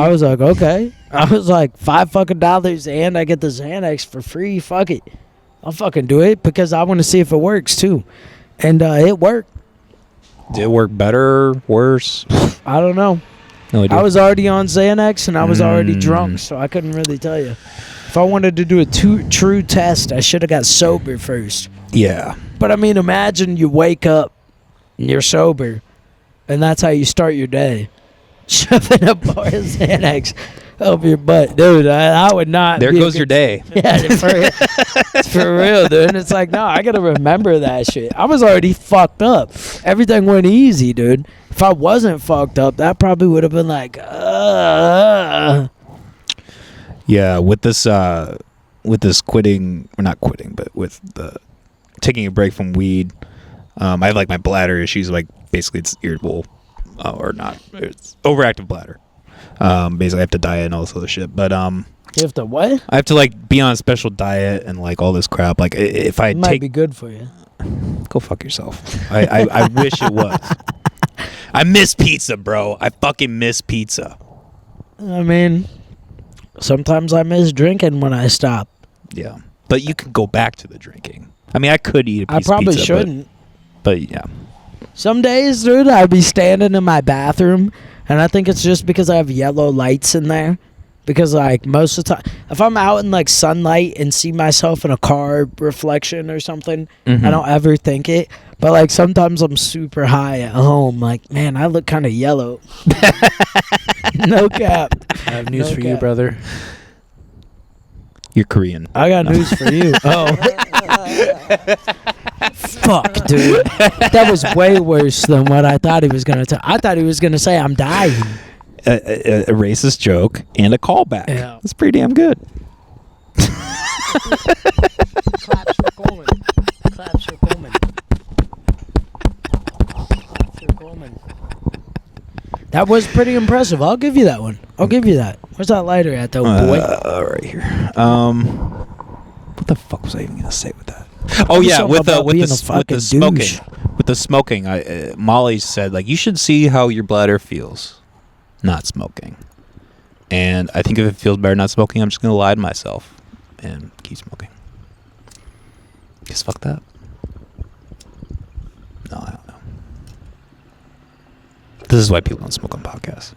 was like, okay. I was like, $5 and I get the Xanax for free. Fuck it. I'll fucking do it because I want to see if it works too. And it worked. Did it work better, worse? I don't know. No idea. I was already on Xanax and I was already drunk, so I couldn't really tell you. If I wanted to do a true test, I should have got sober first. Yeah. But I mean, imagine you wake up and you're sober, and that's how you start your day. Shoving a bar of Xanax up your butt. Dude, I would not. There be a goes good- your day. Yeah, for real, dude. And it's like, no, I got to remember that shit. I was already fucked up. Everything went easy, dude. If I wasn't fucked up, that probably would have been like, Yeah, with this quitting, or not quitting, but with the taking a break from weed, I have like my bladder issues. Like basically, it's irritable, or not. It's overactive bladder. Basically, I have to diet and all this other shit. But You have to what? I have to like be on a special diet and like all this crap. Like if I It might take, be good for you. go fuck yourself. I wish it was. I miss pizza, bro. I fucking miss pizza. I mean, sometimes I miss drinking when I stop. Yeah, but you can go back to the drinking. I mean, I could eat a piece I probably of pizza, shouldn't. But yeah. Some days, dude, I'd be standing in my bathroom, and I think it's just because I have yellow lights in there. Because, like, most of the time, if I'm out in, like, sunlight and see myself in a car reflection or something, Mhm. I don't ever think it. But, like, sometimes I'm super high at home. Like, man, I look kind of yellow. No cap. I have news No for you, cap. brother. You're Korean. I got news for you. Oh. Fuck, dude. That was way worse than what I thought he was going to tell. I thought he was going to say I'm dying. A racist joke and a callback. Yeah. That's pretty damn good. Claps for Coleman. Claps for Coleman. Claps for Coleman. That was pretty impressive. I'll give you that one. I'll give you that. Where's that lighter at, though, boy? Right here. What the fuck was I even gonna say with that? Oh was yeah, something with the about with being the a s- with fucking the smoking, douche. with the smoking. Molly said like you should see how your bladder feels, not smoking. And I think if it feels better not smoking, I'm just gonna lie to myself and keep smoking. Just fuck that. No, I don't know. This is why people don't smoke on podcasts.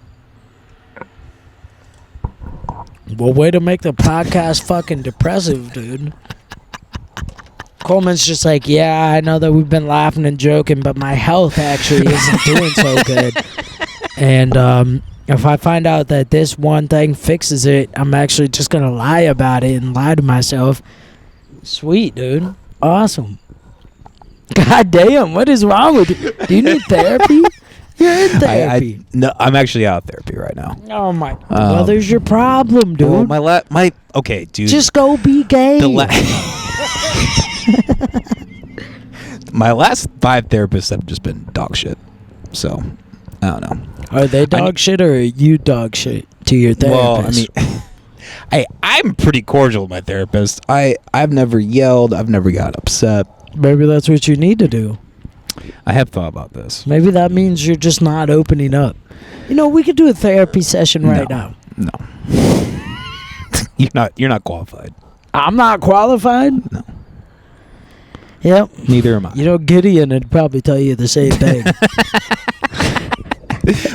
Well, way to make the podcast fucking depressive, dude. Coleman's just like, yeah, I know that we've been laughing and joking, but my health actually isn't doing so good. And if I find out that this one thing fixes it, I'm actually just going to lie about it and lie to myself. Sweet, dude. Awesome. God damn, what is wrong with you? Do you need therapy? You're in therapy. No, I'm actually out of therapy right now. Oh, my. Well, there's your problem, dude. Well, my okay, dude. Just go be gay. My last 5 therapists have just been dog shit. So, I don't know. Are they dog shit or are you dog shit to your therapist? Well, I mean, I'm pretty cordial with my therapist. I've never yelled. I've never got upset. Maybe that's what you need to do. I have thought about this. Maybe that means you're just not opening up. You know, we could do a therapy session right now. No. You're not qualified. I'm not qualified? No. Yep. Neither am I. You know, Gideon would probably tell you the same thing.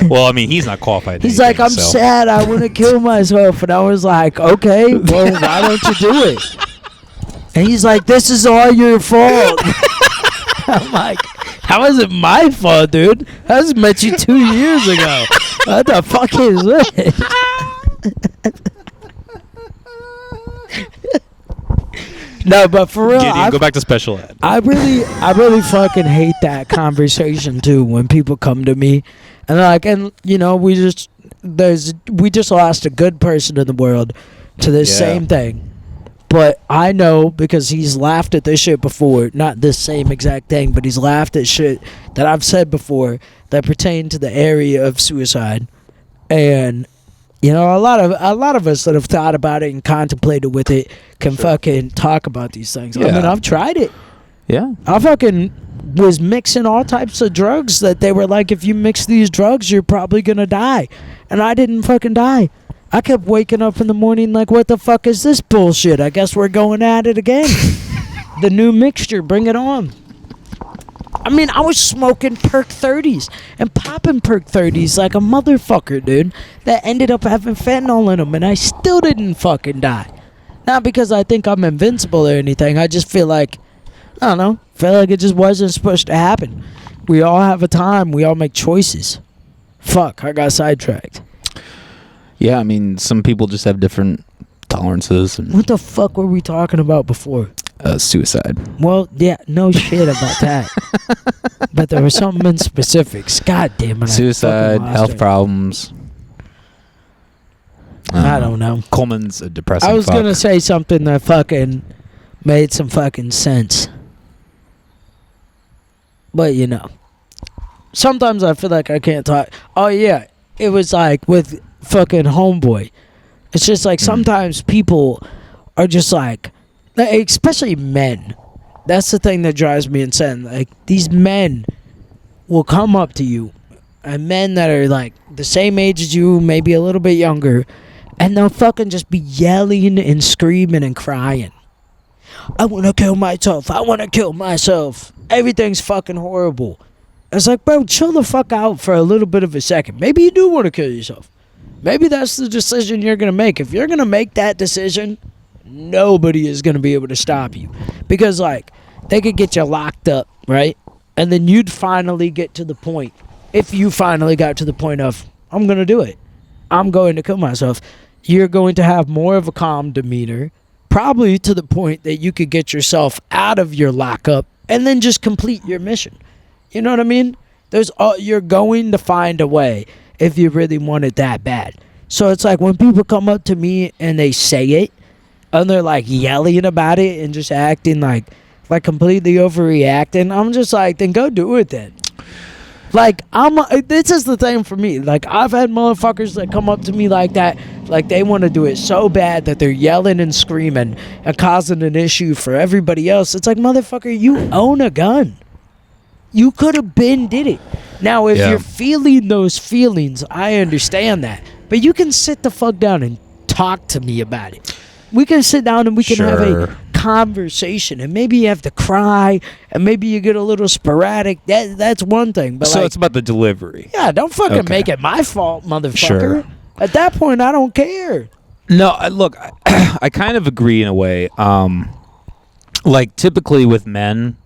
Well, I mean, he's not qualified. He's like, I'm sad. I want to kill myself. And I was like, okay, well, why don't you do it? And he's like, this is all your fault. I'm like, how is it my fault, dude? I just met you 2 years ago. What the fuck is this? No, but for real, Gideon, go back to special ed. I really fucking hate that conversation too when people come to me and they're like, and you know, we just lost a good person in the world to this same thing. But I know because he's laughed at this shit before, not this same exact thing, but he's laughed at shit that I've said before that pertain to the area of suicide. And you know, a lot of us that have thought about it and contemplated with it can fucking talk about these things. I mean, I've tried it. Yeah. I fucking was mixing all types of drugs that they were like, if you mix these drugs, you're probably gonna die. And I didn't fucking die. I kept waking up in the morning like, what the fuck is this bullshit? I guess we're going at it again. The new mixture, bring it on. I mean, I was smoking Perk 30s and popping Perk 30s like a motherfucker, dude, that ended up having fentanyl in them, and I still didn't fucking die. Not because I think I'm invincible or anything. I just feel like, I don't know, feel like it just wasn't supposed to happen. We all have a time. We all make choices. Fuck, I got sidetracked. Yeah, I mean, some people just have different tolerances. And What the fuck were we talking about before? suicide. Well, yeah, no shit about that. But there was something in specifics. God damn it. Suicide, health problems. I don't know. Coleman's a depressing I was fuck. going to say something that fucking made some fucking sense. But, you know. Sometimes I feel like I can't talk. Oh, yeah. It was like with fucking Homeboy. It's just like sometimes people are just like, especially men. That's the thing that drives me insane. Like, these men will come up to you, and men that are like the same age as you, maybe a little bit younger, and they'll fucking just be yelling and screaming and crying. I want to kill myself. I want to kill myself. Everything's fucking horrible. It's like, bro, chill the fuck out for a little bit of a second. Maybe you do want to kill yourself. Maybe that's the decision you're going to make. If you're going to make that decision, nobody is going to be able to stop you. Because, like, they could get you locked up, right? And then you'd finally get to the point. If you finally got to the point of, I'm going to do it. I'm going to kill myself. You're going to have more of a calm demeanor. Probably to the point that you could get yourself out of your lockup and then just complete your mission. You know what I mean? You're going to find a way if you really want it that bad. So it's like when people come up to me and they say it, and they're like yelling about it and just acting like completely overreacting, I'm just like, then go do it then. Like, this is the thing for me. Like, I've had motherfuckers that come up to me like that, like they want to do it so bad that they're yelling and screaming and causing an issue for everybody else. It's like, motherfucker, you own a gun. You could have did it. Now, if you're feeling those feelings, I understand that. But you can sit the fuck down and talk to me about it. We can sit down and we can have a conversation, and maybe you have to cry, and maybe you get a little sporadic. That's one thing. But so like, it's about the delivery. Yeah, don't fucking make it my fault, motherfucker. Sure. At that point, I don't care. No, look, I kind of agree in a way. Like, typically with men,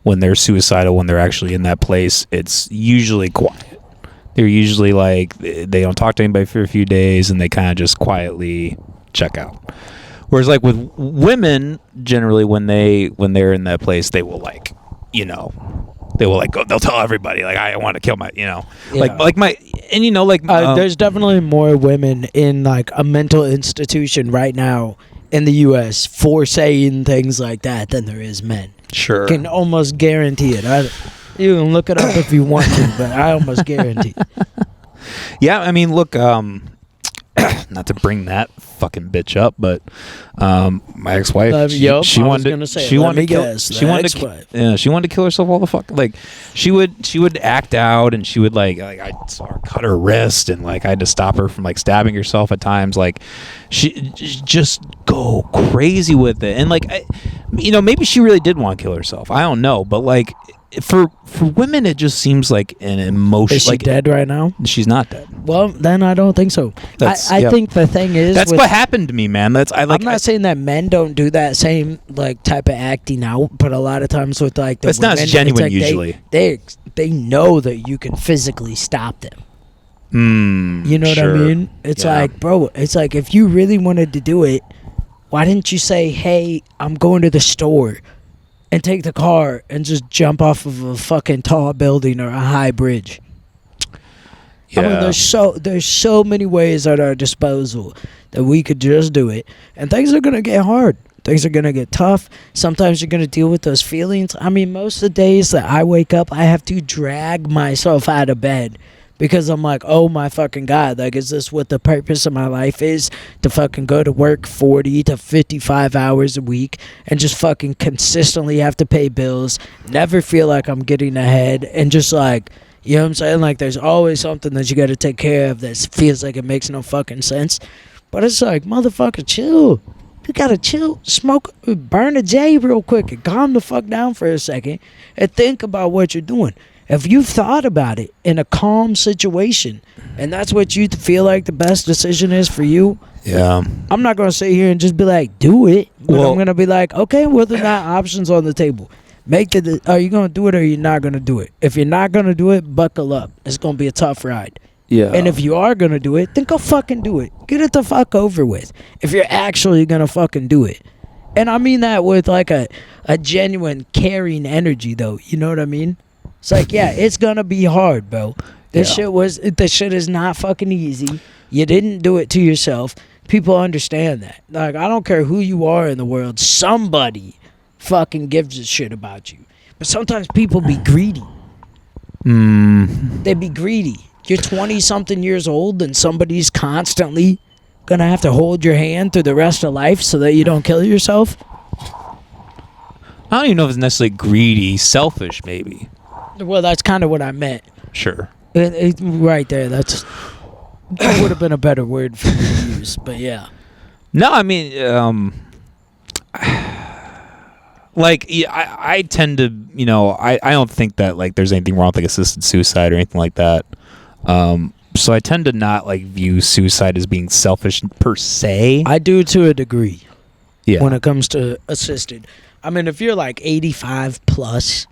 when they're suicidal, when they're actually in that place, it's usually quiet. They're usually like, they don't talk to anybody for a few days, and they kind of just quietly check out. Whereas like with women, generally when they're in that place, they will like, you know, they'll tell everybody like, I want to kill my, you know, like my, and you know, like there's definitely more women in like a mental institution right now in the U.S. for saying things like that than there is men. Sure, can almost guarantee it. You can look it up if you want to, but I almost guarantee. Yeah, I mean, look, not to bring that fucking bitch up, but my ex-wife, she wanted to kill herself all the fuck. Like she would act out, and she would like I saw her cut her wrist, and like I had to stop her from like stabbing herself at times. Like she just go crazy with it, and like maybe she really did want to kill herself. I don't know, but like for women, it just seems like an emotion. Is she like dead right now? She's not dead. Well, then I don't think so. I think the thing is, that's what happened to me, man. I'm not saying that men don't do that same like type of acting out, but a lot of times with like the that's women, not as genuine like usually. They know that you can physically stop them. You know sure. what I mean? It's like, bro, it's like if you really wanted to do it, why didn't you say, hey, I'm going to the store, and take the car and just jump off of a fucking tall building or a high bridge? Yeah. I mean, there's so many ways at our disposal that we could just do it, and things are gonna get hard. Things are gonna get tough. Sometimes you're gonna deal with those feelings. I mean, most of the days that I wake up, I have to drag myself out of bed. Because I'm like, oh my fucking God, like, is this what the purpose of my life is? To fucking go to work 40 to 55 hours a week and just fucking consistently have to pay bills, never feel like I'm getting ahead, and just like, you know what I'm saying? Like, there's always something that you got to take care of that feels like it makes no fucking sense. But it's like, motherfucker, chill. You gotta chill, smoke, burn a J real quick and calm the fuck down for a second and think about what you're doing. If you've thought about it in a calm situation, and that's what you feel like the best decision is for you, I'm not going to sit here and just be like, do it. But I'm going to be like, okay, well, there are not options on the table. Are you going to do it or are you not going to do it? If you're not going to do it, buckle up. It's going to be a tough ride. Yeah. And if you are going to do it, then go fucking do it. Get it the fuck over with. If you're actually going to fucking do it. And I mean that with like a genuine caring energy, though. You know what I mean? It's like, yeah, it's gonna be hard, bro. This shit is not fucking easy. You didn't do it to yourself. People understand that. Like, I don't care who you are in the world, somebody fucking gives a shit about you. But sometimes people be greedy. They be greedy. You're 20-something years old and somebody's constantly gonna have to hold your hand through the rest of life so that you don't kill yourself. I don't even know if it's necessarily greedy, selfish, maybe. Well, that's kind of what I meant. Sure. Right there. That would have been a better word for me to use, but yeah. No, I mean, I tend to, I don't think that like there's anything wrong with like assisted suicide or anything like that. So I tend to not like view suicide as being selfish per se. I do to a degree. Yeah. When it comes to assisted, I mean, if you're like 85 plus.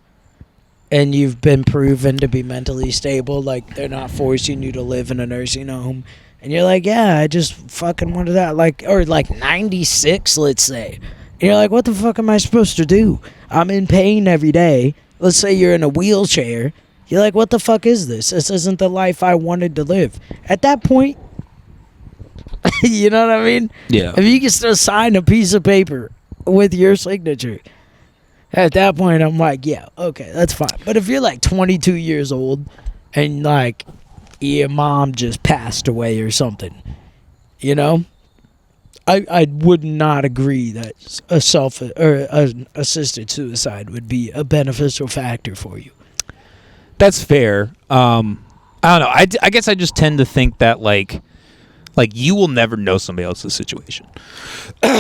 And you've been proven to be mentally stable, like they're not forcing you to live in a nursing home, and you're like, yeah, I just fucking wanted that, like, or like 96, let's say. And you're like, what the fuck am I supposed to do? I'm in pain every day. Let's say you're in a wheelchair. You're like, what the fuck is this? This isn't the life I wanted to live. At that point, you know what I mean? Yeah. If you can still sign a piece of paper with your signature. At that point, I'm like, yeah, okay, that's fine. But if you're like 22 years old and like your mom just passed away or something, I would not agree that an assisted suicide would be a beneficial factor for you. That's fair. I don't know. I guess I just tend to think that like you will never know somebody else's situation.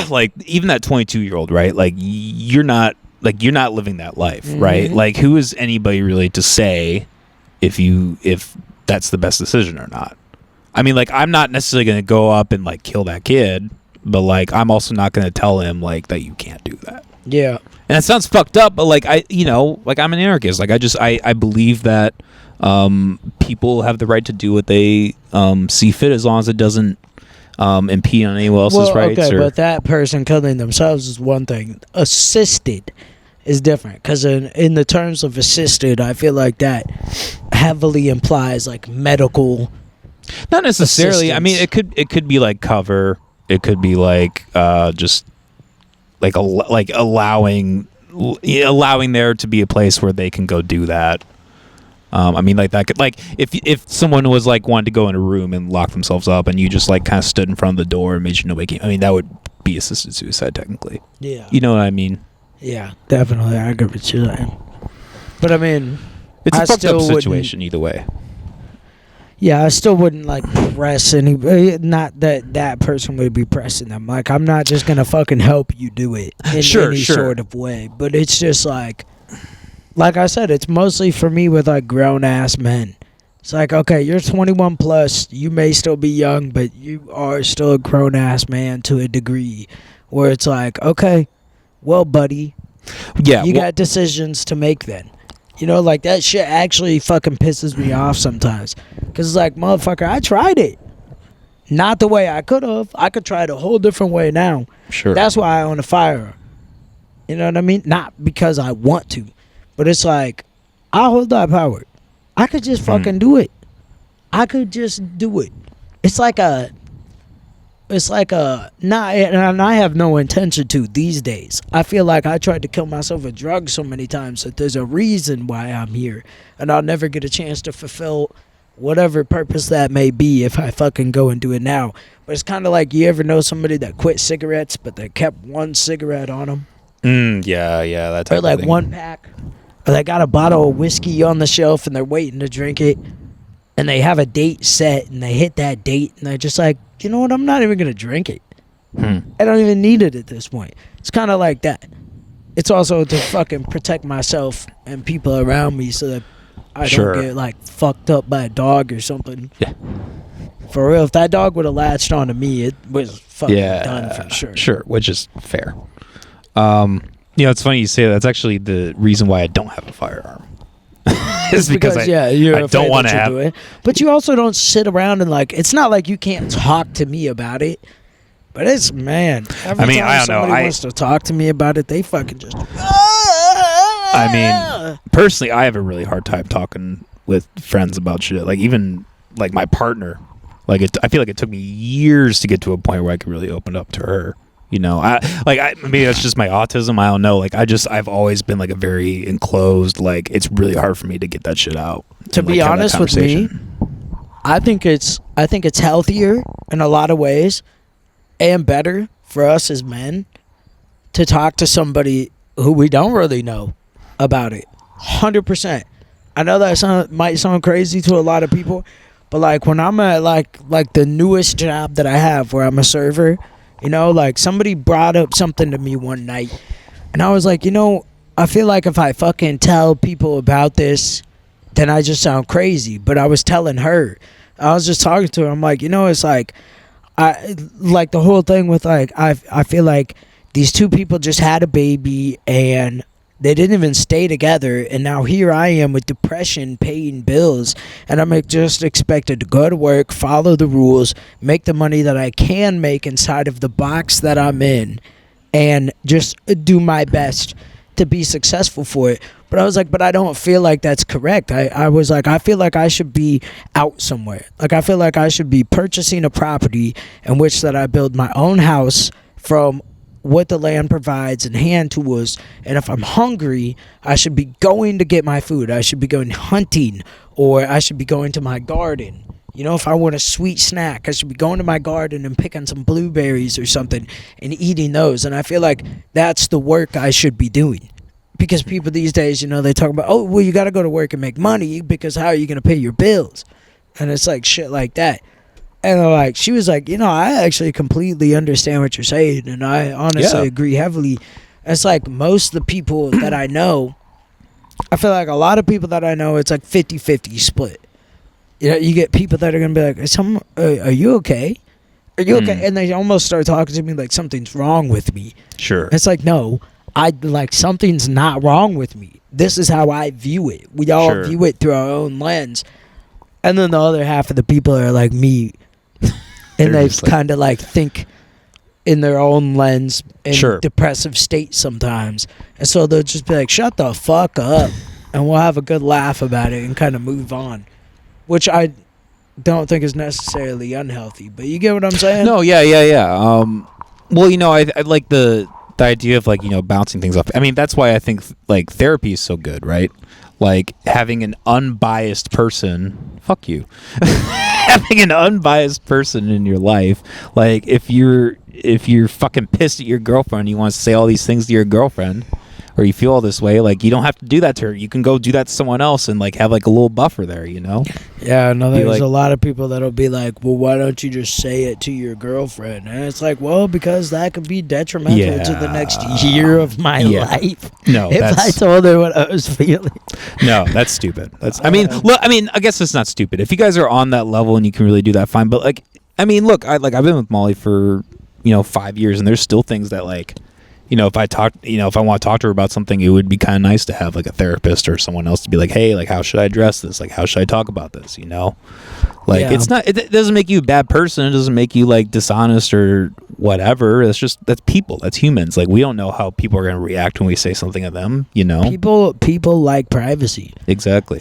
Like even that 22-year-old, right? Like you're not living that life, right? Like, who is anybody really to say if that's the best decision or not? I mean, like, I'm not necessarily going to go up and like kill that kid, but like, I'm also not going to tell him like that you can't do that. Yeah, and it sounds fucked up, but like I'm an anarchist. Like, I believe that people have the right to do what they see fit as long as it doesn't impede on anyone else's rights. Okay, but that person killing themselves is one thing. Assisted is different, because in the terms of assisted, I feel like that heavily implies like medical. Not necessarily. I mean, it could be like cover. It could be like just like allowing there to be a place where they can go do that. I mean, like that could, like if someone was like wanted to go in a room and lock themselves up, and you just like kind of stood in front of the door and made sure nobody came. I mean, that would be assisted suicide technically. Yeah. You know what I mean? Yeah, definitely. I agree with you. But I mean, it's a fucked up situation either way. Yeah, I still wouldn't like press any. Not that person would be pressing them. Like, I'm not just gonna fucking help you do it in any sort of way. But it's just like I said, it's mostly for me with like grown ass men. It's like, okay, you're 21 plus. You may still be young, but you are still a grown ass man to a degree. Where it's like, okay, well, buddy, Yeah, you got decisions to make then. You know, like, that shit actually fucking pisses me off sometimes. Because it's like, motherfucker, I tried it. Not the way I could have. I could try it a whole different way now. Sure. That's why I own a firearm. You know what I mean? Not because I want to. But it's like, I hold that power. I could just fucking do it. I could just do it. It's like a... Nah, and I have no intention to these days. I feel like I tried to kill myself with drugs so many times that there's a reason why I'm here. And I'll never get a chance to fulfill whatever purpose that may be if I fucking go and do it now. But it's kind of like, you ever know somebody that quit cigarettes but they kept one cigarette on them? Yeah, that type Or like of thing. one pack. Or they got a bottle of whiskey on the shelf and they're waiting to drink it. And they have a date set and they hit that date and they're just like, you know what, I'm not even going to drink it. I don't even need it at this point. It's kind of like that. It's also to fucking protect myself and people around me so that I don't get like fucked up by a dog or something. Yeah. For real, if that dog would have latched onto me, it was fucking done for sure. Sure, which is fair. It's funny you say that. That's actually the reason why I don't have a firearm. It's because I don't want to have it. But you also don't sit around and like, it's not like you can't talk to me about it. But it's, man, every time somebody wants to talk to me about it, they fucking just... I mean, personally, I have a really hard time talking with friends about shit. Like, even, like, my partner. Like, I feel like it took me years to get to a point where I could really open up to her. You know, maybe that's just my autism. I don't know. Like, I've always been like a very enclosed. Like, it's really hard for me to get that shit out. To be honest with me, I think it's healthier in a lot of ways, and better for us as men to talk to somebody who we don't really know about it. 100%. I know that might sound crazy to a lot of people, but like when I'm at like the newest job that I have, where I'm a server. You know, like, somebody brought up something to me one night, and I was like, you know, I feel like if I fucking tell people about this, then I just sound crazy. But I was telling her. I was just talking to her. I'm like, you know, it's like, like the whole thing with, like, I feel like these two people just had a baby, and they didn't even stay together, and now here I am with depression, paying bills, and I'm just expected to go to work, follow the rules, make the money that I can make inside of the box that I'm in, and just do my best to be successful for it. But I was like, but I don't feel like that's correct. I was like, I feel like I should be out somewhere. Like, I feel like I should be purchasing a property in which that I build my own house from what the land provides and hand tools, and if I'm hungry, I should be going to get my food. I should be going hunting, or I should be going to my garden. You know, if I want a sweet snack, I should be going to my garden and picking some blueberries or something and eating those. And I feel like that's the work I should be doing. Because people these days, you know, they talk about, oh, well, you got to go to work and make money because how are you going to pay your bills? And it's like shit like that. And like, she was like, you know, I actually completely understand what you're saying, and I honestly agree heavily. It's like most of the people that I know, I feel like a lot of people that I know, it's like 50-50 split. You know, you get people that are going to be like, are you okay? Are you okay? And they almost start talking to me like something's wrong with me. Sure. It's like, no, something's not wrong with me. This is how I view it. We all view it through our own lens. And then the other half of the people are like me. And they kind of like think in their own lens in depressive state sometimes. And so they'll just be like, shut the fuck up. And we'll have a good laugh about it and kind of move on. Which I don't think is necessarily unhealthy. But you get what I'm saying? No, yeah. Well, you know, I like the idea of, like, you know, bouncing things off. I mean, that's why I think, like, therapy is so good, right? Like, having an unbiased person... Fuck you. Having an unbiased person in your life, like, if you're fucking pissed at your girlfriend, you want to say all these things to your girlfriend, or you feel all this way, like you don't have to do that to her. You can go do that to someone else and like have like a little buffer there, you know? Yeah, no, Be there's like- a lot of people that'll be like, well, why don't you just say it to your girlfriend? And it's like, well, because that could be detrimental to the next year of my life. No, if I told her what I was feeling. No, that's stupid. That's. I mean, look. I mean, I guess it's not stupid. If you guys are on that level and you can really do that, fine. But like, I mean, look. I've been with Molly for 5 years, and there's still things that like, if I talk, if I want to talk to her about something, it would be kind of nice to have like a therapist or someone else to be like, hey, like, how should I address this? Like, how should I talk about this? Like, Yeah. it's not. It doesn't make you a bad person. It doesn't make you like dishonest or whatever. That's people. That's humans. Like, we don't know how people are going to react when we say something to them. People like privacy. Exactly.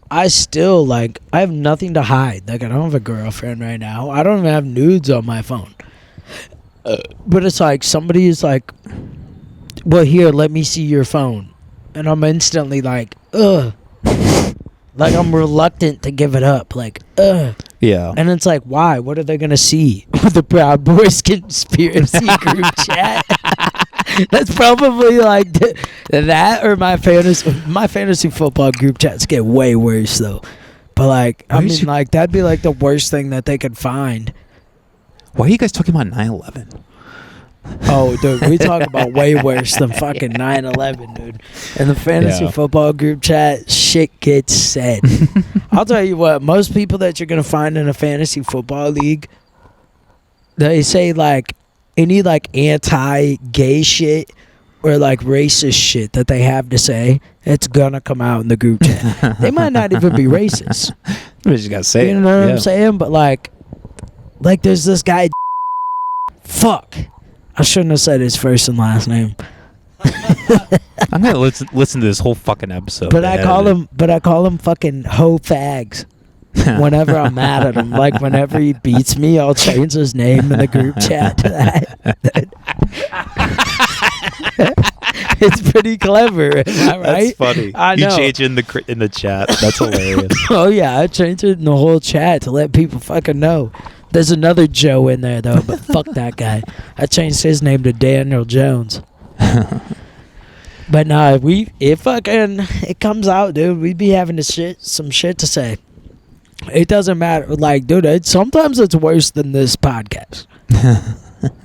I still like, I have nothing to hide. Like, I don't have a girlfriend right now. I don't even have nudes on my phone. But it's like somebody is like, well, here, let me see your phone. And I'm instantly like, ugh. Like, I'm reluctant to give it up. Like, ugh. Yeah. And it's like, why? What are they going to see? The Proud Boys conspiracy group chat. That's probably like that, or my fantasy football group chats get way worse, though. But like, I mean, like, that'd be like the worst thing that they could find. Why are you guys talking about 9/11? Oh, dude, we talk about way worse than fucking 9/11, dude. In the fantasy football group chat, shit gets said. I'll tell you what, most people that you're going to find in a fantasy football league, they say like any like anti-gay shit or like racist shit that they have to say, it's going to come out in the group chat. They might not even be racist. You just got to say it. You know what I'm saying? But like there's this guy, fuck. I shouldn't have said his first and last name. I'm gonna listen to this whole fucking episode. But I call him fucking ho fags. Whenever I'm mad at him, like whenever he beats me, I'll change his name in the group chat to that. It's pretty clever, am I right? That's funny. I know. You change in the chat. That's hilarious. Oh yeah, I changed it in the whole chat to let people fucking know. There's another Joe in there though, but fuck that guy. I changed his name to Daniel Jones. But nah, it comes out, dude. We be having some shit to say. It doesn't matter. Like, dude, sometimes it's worse than this podcast.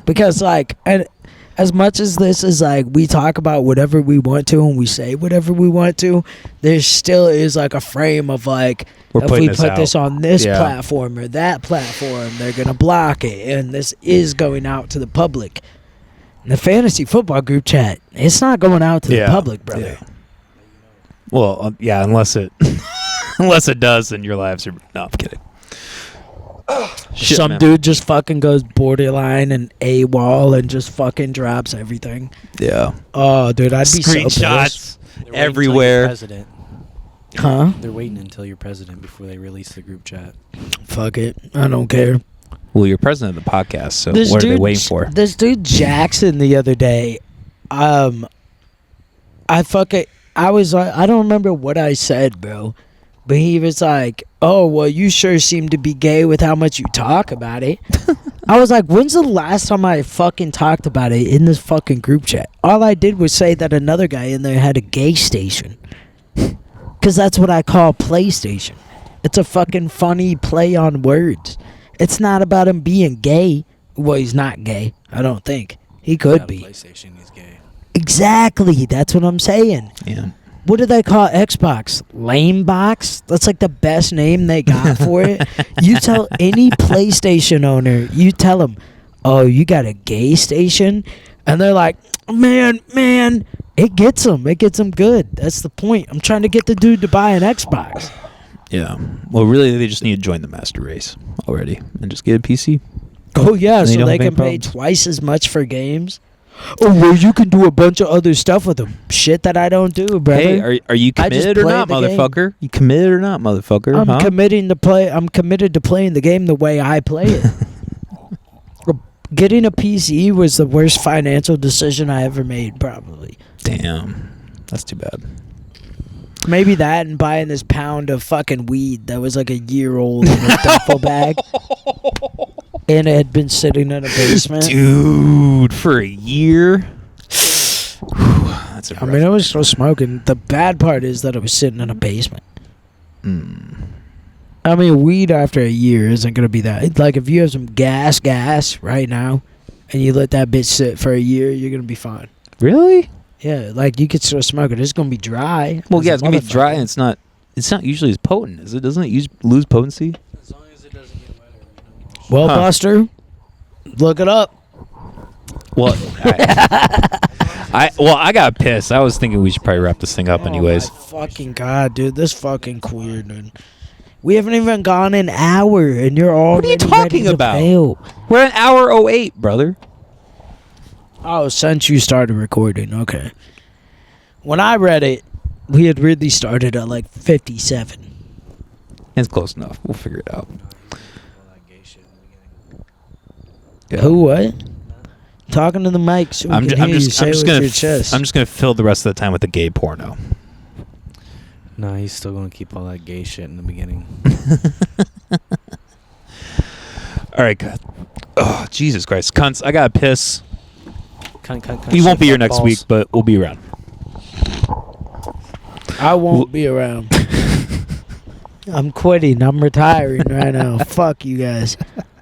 Because like, and as much as this is like, we talk about whatever we want to and we say whatever we want to, there still is like a frame of like, if we put this on this platform or that platform, they're going to block it. And this is going out to the public. The fantasy football group chat, it's not going out to the public, brother. Yeah. Well, unless it does, then your lives are... No, I'm kidding. Shit, Some man. dude just fucking goes borderline and AWOL and just fucking drops everything. Yeah. Oh, dude, I'd be so pissed. Screenshots They're waiting everywhere. until you're president. Huh? They're waiting until you're president before they release the group chat. Fuck it. I don't care. Well, you're president of the podcast, so what are they waiting for? This dude Jackson the other day, I don't remember what I said, bro. But he was like, oh, well, you sure seem to be gay with how much you talk about it. I was like, when's the last time I fucking talked about it in this fucking group chat? All I did was say that another guy in there had a gay station. Because that's what I call PlayStation. It's a fucking funny play on words. It's not about him being gay. Well, he's not gay, I don't think. He could be. PlayStation is gay. Exactly. That's what I'm saying. Yeah. What do they call Xbox? Lame box? That's like the best name they got for it. You tell any PlayStation owner, you tell them, oh, you got a gay station? And they're like, man, it gets them. It gets them good. That's the point. I'm trying to get the dude to buy an Xbox. Yeah. Well, really, they just need to join the master race already and just get a PC. Oh, yeah, And so don't they have any can pay problems. twice as much for games. Oh, well, you can do a bunch of other stuff with them. Shit that I don't do, brother. Hey, are you I just committed or play not, the game. motherfucker? You committed or not, motherfucker? I'm committed to playing the game the way I play it. Getting a PC was the worst financial decision I ever made, probably. Damn. That's too bad. Maybe that and buying this pound of fucking weed that was like a year old in a duffel bag. And it had been sitting in a basement. Dude, for a year? That's I mean, I was still smoking. The bad part is that I was sitting in a basement. I mean, weed after a year isn't going to be that. Like, if you have some gas right now, and you let that bitch sit for a year, you're going to be fine. Really? Yeah, like, you could still smoke it. It's going to be dry. Well, yeah, it's going to be dry, and it's not usually as potent, is it? Doesn't it lose potency? As long as it doesn't get wetter. Well, Buster, look it up. Well, I got pissed. I was thinking we should probably wrap this thing up anyways. Oh, my fucking God, dude. This fucking queer, dude. We haven't even gone an hour, and you're already What are you talking about? Fail. We're at hour 08, brother. Oh, since you started recording, okay. When I read it, we had really started at like 57. It's close enough. We'll figure it out. Yeah. Who what? Talking to the mic so we can hear you say it with your chest. I'm just gonna fill the rest of the time with the gay porno. No, he's still gonna keep all that gay shit in the beginning. All right, God. Oh, Jesus Christ, cunts! I gotta piss. Cunt, We won't be here fuck next balls. week, but we'll be around. I won't be around. I'm quitting. I'm retiring right now. Fuck you guys.